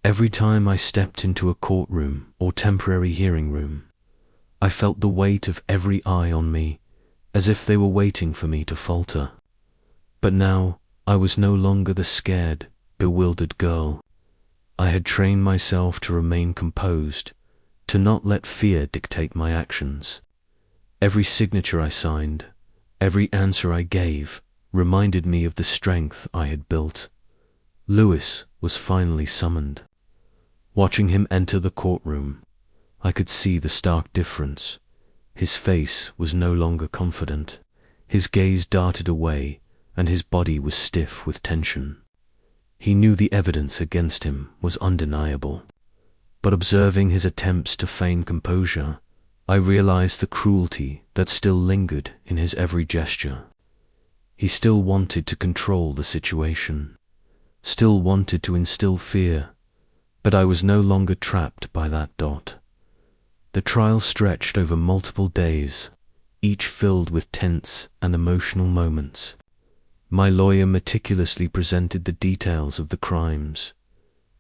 Every time I stepped into a courtroom or temporary hearing room, I felt the weight of every eye on me, as if they were waiting for me to falter. But now I was no longer the scared, bewildered girl. I had trained myself to remain composed, to not let fear dictate my actions. Every signature I signed, every answer I gave, reminded me of the strength I had built. Lewis was finally summoned. Watching him enter the courtroom, I could see the stark difference. His face was no longer confident. His gaze darted away, and his body was stiff with tension. He knew the evidence against him was undeniable. But observing his attempts to feign composure, I realized the cruelty that still lingered in his every gesture. He still wanted to control the situation, still wanted to instill fear, but I was no longer trapped by that dot. The trial stretched over multiple days, each filled with tense and emotional moments. My lawyer meticulously presented the details of the crimes,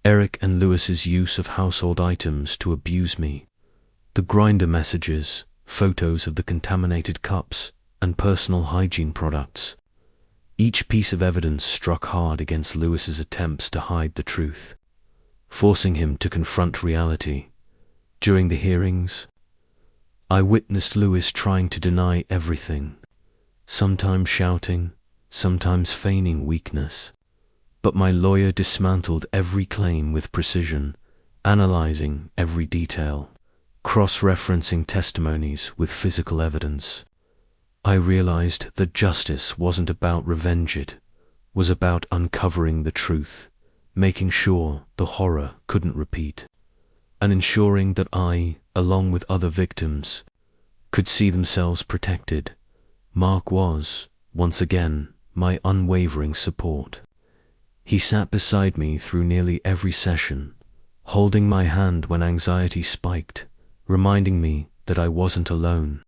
Eric and Lewis's use of household items to abuse me, the grinder messages, photos of the contaminated cups, and personal hygiene products. Each piece of evidence struck hard against Lewis's attempts to hide the truth, forcing him to confront reality. During the hearings, I witnessed Lewis trying to deny everything, sometimes shouting, sometimes feigning weakness. But my lawyer dismantled every claim with precision, analyzing every detail, cross-referencing testimonies with physical evidence. I realized that justice wasn't about revenge, it was about uncovering the truth, making sure the horror couldn't repeat, and ensuring that I, along with other victims, could see themselves protected. Mark was, once again, my unwavering support. He sat beside me through nearly every session, holding my hand when anxiety spiked, reminding me that I wasn't alone.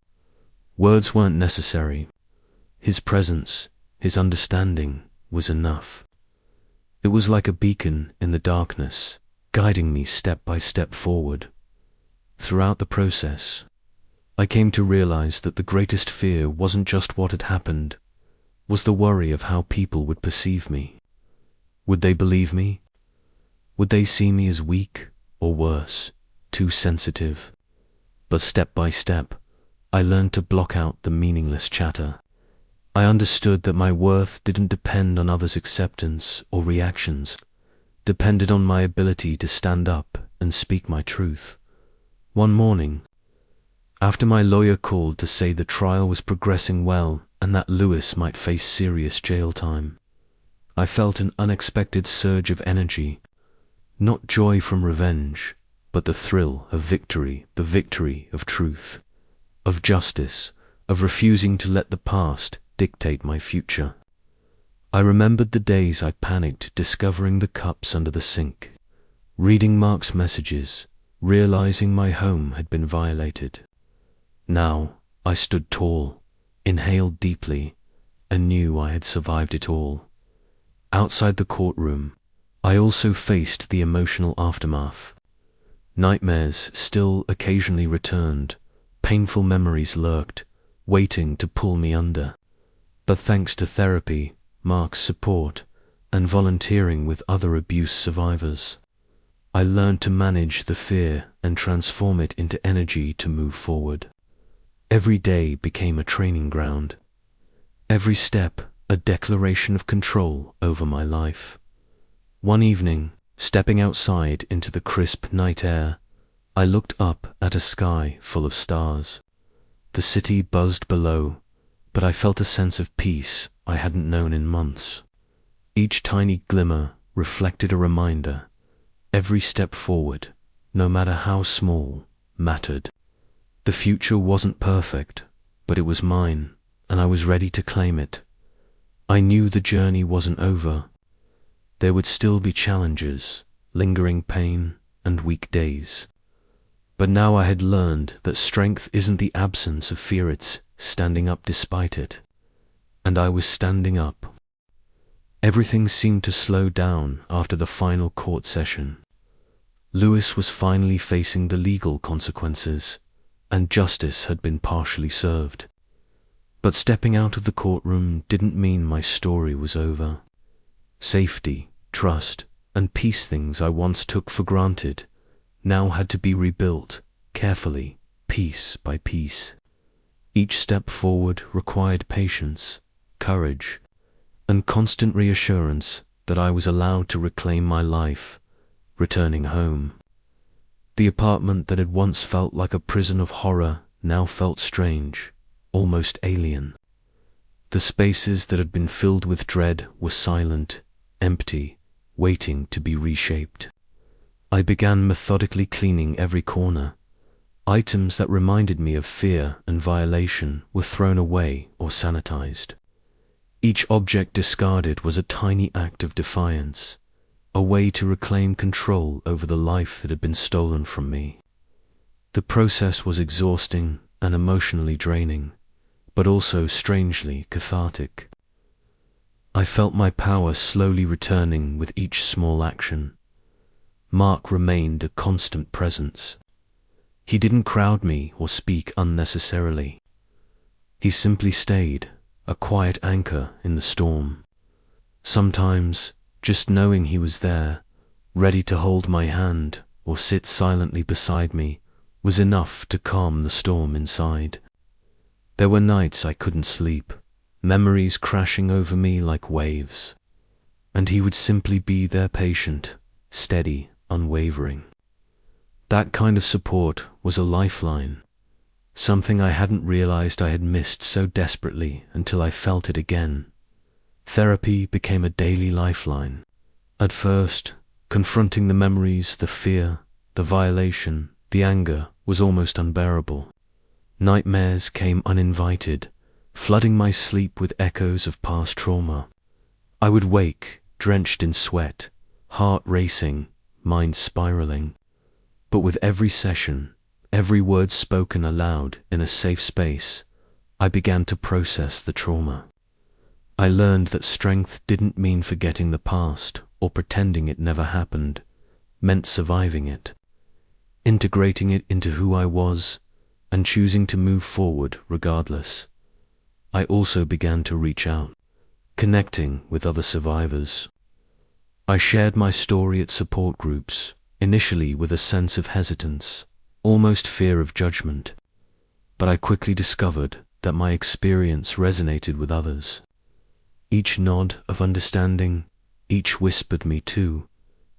Words weren't necessary. His presence, his understanding, was enough. It was like a beacon in the darkness, guiding me step by step forward. Throughout the process, I came to realize that the greatest fear wasn't just what had happened, was the worry of how people would perceive me. Would they believe me? Would they see me as weak, or worse, too sensitive? But step by step, I learned to block out the meaningless chatter. I understood that my worth didn't depend on others' acceptance or reactions, depended on my ability to stand up and speak my truth. One morning, after my lawyer called to say the trial was progressing well and that Lewis might face serious jail time, I felt an unexpected surge of energy, not joy from revenge, but the thrill of victory, the victory of truth, of justice, of refusing to let the past dictate my future. I remembered the days I panicked discovering the cups under the sink, reading Mark's messages, realizing my home had been violated. Now I stood tall, inhaled deeply, and knew I had survived it all. Outside the courtroom, I also faced the emotional aftermath. Nightmares still occasionally returned, painful memories lurked, waiting to pull me under. But thanks to therapy, Mark's support, and volunteering with other abuse survivors, I learned to manage the fear and transform it into energy to move forward. Every day became a training ground. Every step a declaration of control over my life. One evening, stepping outside into the crisp night air, I looked up at a sky full of stars. The city buzzed below, but I felt a sense of peace I hadn't known in months. Each tiny glimmer reflected a reminder. Every step forward, no matter how small, mattered. The future wasn't perfect, but it was mine, and I was ready to claim it. I knew the journey wasn't over. There would still be challenges, lingering pain, and weak days. But now I had learned that strength isn't the absence of fear, it's standing up despite it. And I was standing up. Everything seemed to slow down after the final court session. Lewis was finally facing the legal consequences, and justice had been partially served. But stepping out of the courtroom didn't mean my story was over. Safety, trust, and peace, things I once took for granted, now had to be rebuilt, carefully, piece by piece. Each step forward required patience, courage, and constant reassurance that I was allowed to reclaim my life, returning home. The apartment that had once felt like a prison of horror now felt strange, almost alien. The spaces that had been filled with dread were silent, empty, waiting to be reshaped. I began methodically cleaning every corner. Items that reminded me of fear and violation were thrown away or sanitized. Each object discarded was a tiny act of defiance, a way to reclaim control over the life that had been stolen from me. The process was exhausting and emotionally draining, but also strangely cathartic. I felt my power slowly returning with each small action. Mark remained a constant presence. He didn't crowd me or speak unnecessarily. He simply stayed, a quiet anchor in the storm. Sometimes, just knowing he was there, ready to hold my hand or sit silently beside me, was enough to calm the storm inside. There were nights I couldn't sleep, memories crashing over me like waves, and he would simply be there, patient, steady, unwavering. That kind of support was a lifeline, something I hadn't realized I had missed so desperately until I felt it again. Therapy became a daily lifeline. At first, confronting the memories, the fear, the violation, the anger was almost unbearable. Nightmares came uninvited, flooding my sleep with echoes of past trauma. I would wake, drenched in sweat, heart racing, mind spiraling. But with every session, every word spoken aloud in a safe space, I began to process the trauma. I learned that strength didn't mean forgetting the past or pretending it never happened, meant surviving it, integrating it into who I was, and choosing to move forward regardless. I also began to reach out, connecting with other survivors. I shared my story at support groups, initially with a sense of hesitance, almost fear of judgment. But I quickly discovered that my experience resonated with others. Each nod of understanding, each whispered me too,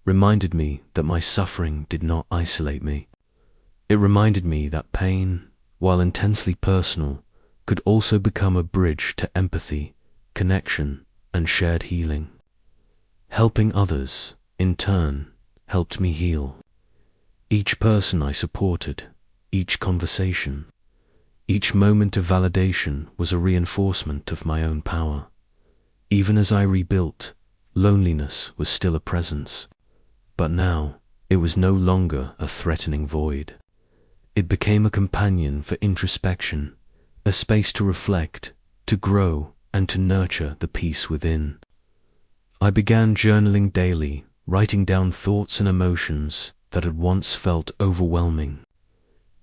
reminded me that my suffering did not isolate me. It reminded me that pain, while intensely personal, could also become a bridge to empathy, connection, and shared healing. Helping others, in turn, helped me heal. Each person I supported, each conversation, each moment of validation was a reinforcement of my own power. Even as I rebuilt, loneliness was still a presence. But now, it was no longer a threatening void. It became a companion for introspection, a space to reflect, to grow, and to nurture the peace within. I began journaling daily, writing down thoughts and emotions that had once felt overwhelming.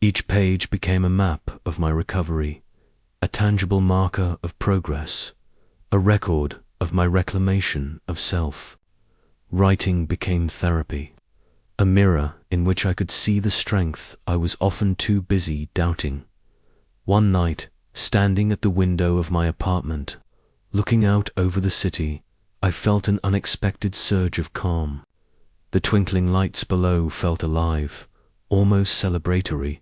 Each page became a map of my recovery, a tangible marker of progress, a record of my reclamation of self. Writing became therapy, a mirror in which I could see the strength I was often too busy doubting. One night, standing at the window of my apartment, looking out over the city, I felt an unexpected surge of calm. The twinkling lights below felt alive, almost celebratory,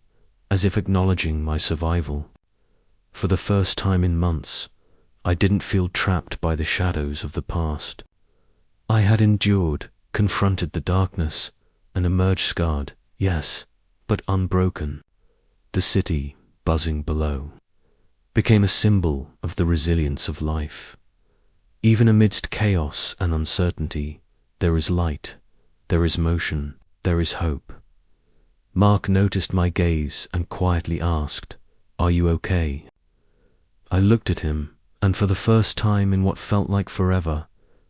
as if acknowledging my survival. For the first time in months, I didn't feel trapped by the shadows of the past. I had endured, confronted the darkness, and emerged scarred, yes, but unbroken. The city, buzzing below, became a symbol of the resilience of life. Even amidst chaos and uncertainty, there is light, there is motion, there is hope. Mark noticed my gaze and quietly asked, "Are you okay?" I looked at him, and for the first time in what felt like forever,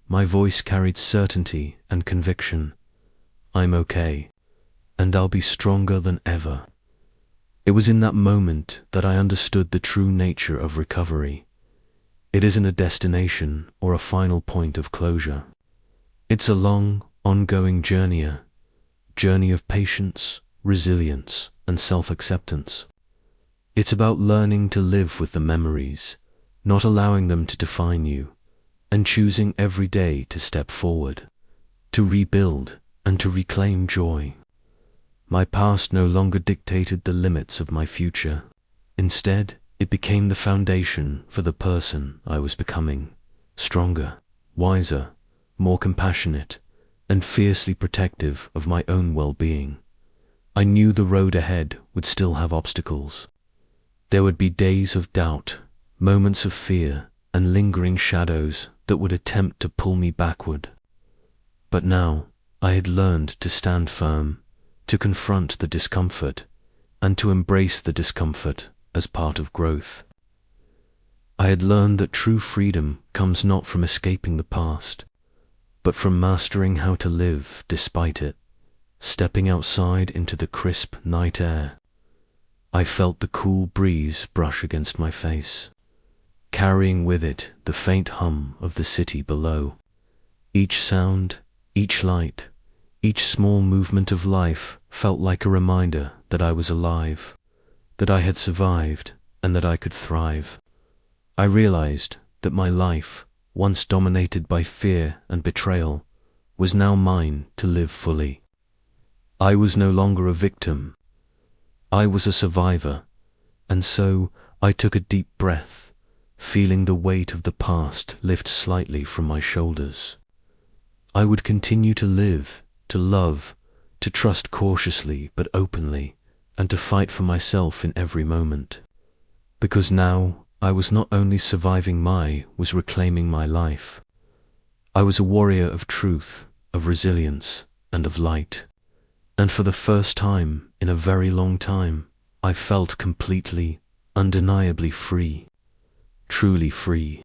my voice carried certainty and conviction. "I'm okay, and I'll be stronger than ever." It was in that moment that I understood the true nature of recovery. It isn't a destination or a final point of closure. It's a long, ongoing journey of patience, resilience, and self-acceptance. It's about learning to live with the memories, not allowing them to define you, and choosing every day to step forward, to rebuild, and to reclaim joy. My past no longer dictated the limits of my future. Instead, it became the foundation for the person I was becoming, stronger, wiser, more compassionate, and fiercely protective of my own well-being. I knew the road ahead would still have obstacles. There would be days of doubt, moments of fear, and lingering shadows that would attempt to pull me backward. But now, I had learned to stand firm, to confront the discomfort, and to embrace the discomfort as part of growth. I had learned that true freedom comes not from escaping the past, but from mastering how to live despite it, stepping outside into the crisp night air. I felt the cool breeze brush against my face, carrying with it the faint hum of the city below. Each sound, each light, each small movement of life felt like a reminder that I was alive, that I had survived, and that I could thrive. I realized that my life, once dominated by fear and betrayal, was now mine to live fully. I was no longer a victim. I was a survivor, and so I took a deep breath, feeling the weight of the past lift slightly from my shoulders. I would continue to live, to love, to trust cautiously but openly, and to fight for myself in every moment. Because now I was not only surviving was reclaiming my life. I was a warrior of truth, of resilience, and of light. And for the first time in a very long time, I felt completely, undeniably free. Truly free.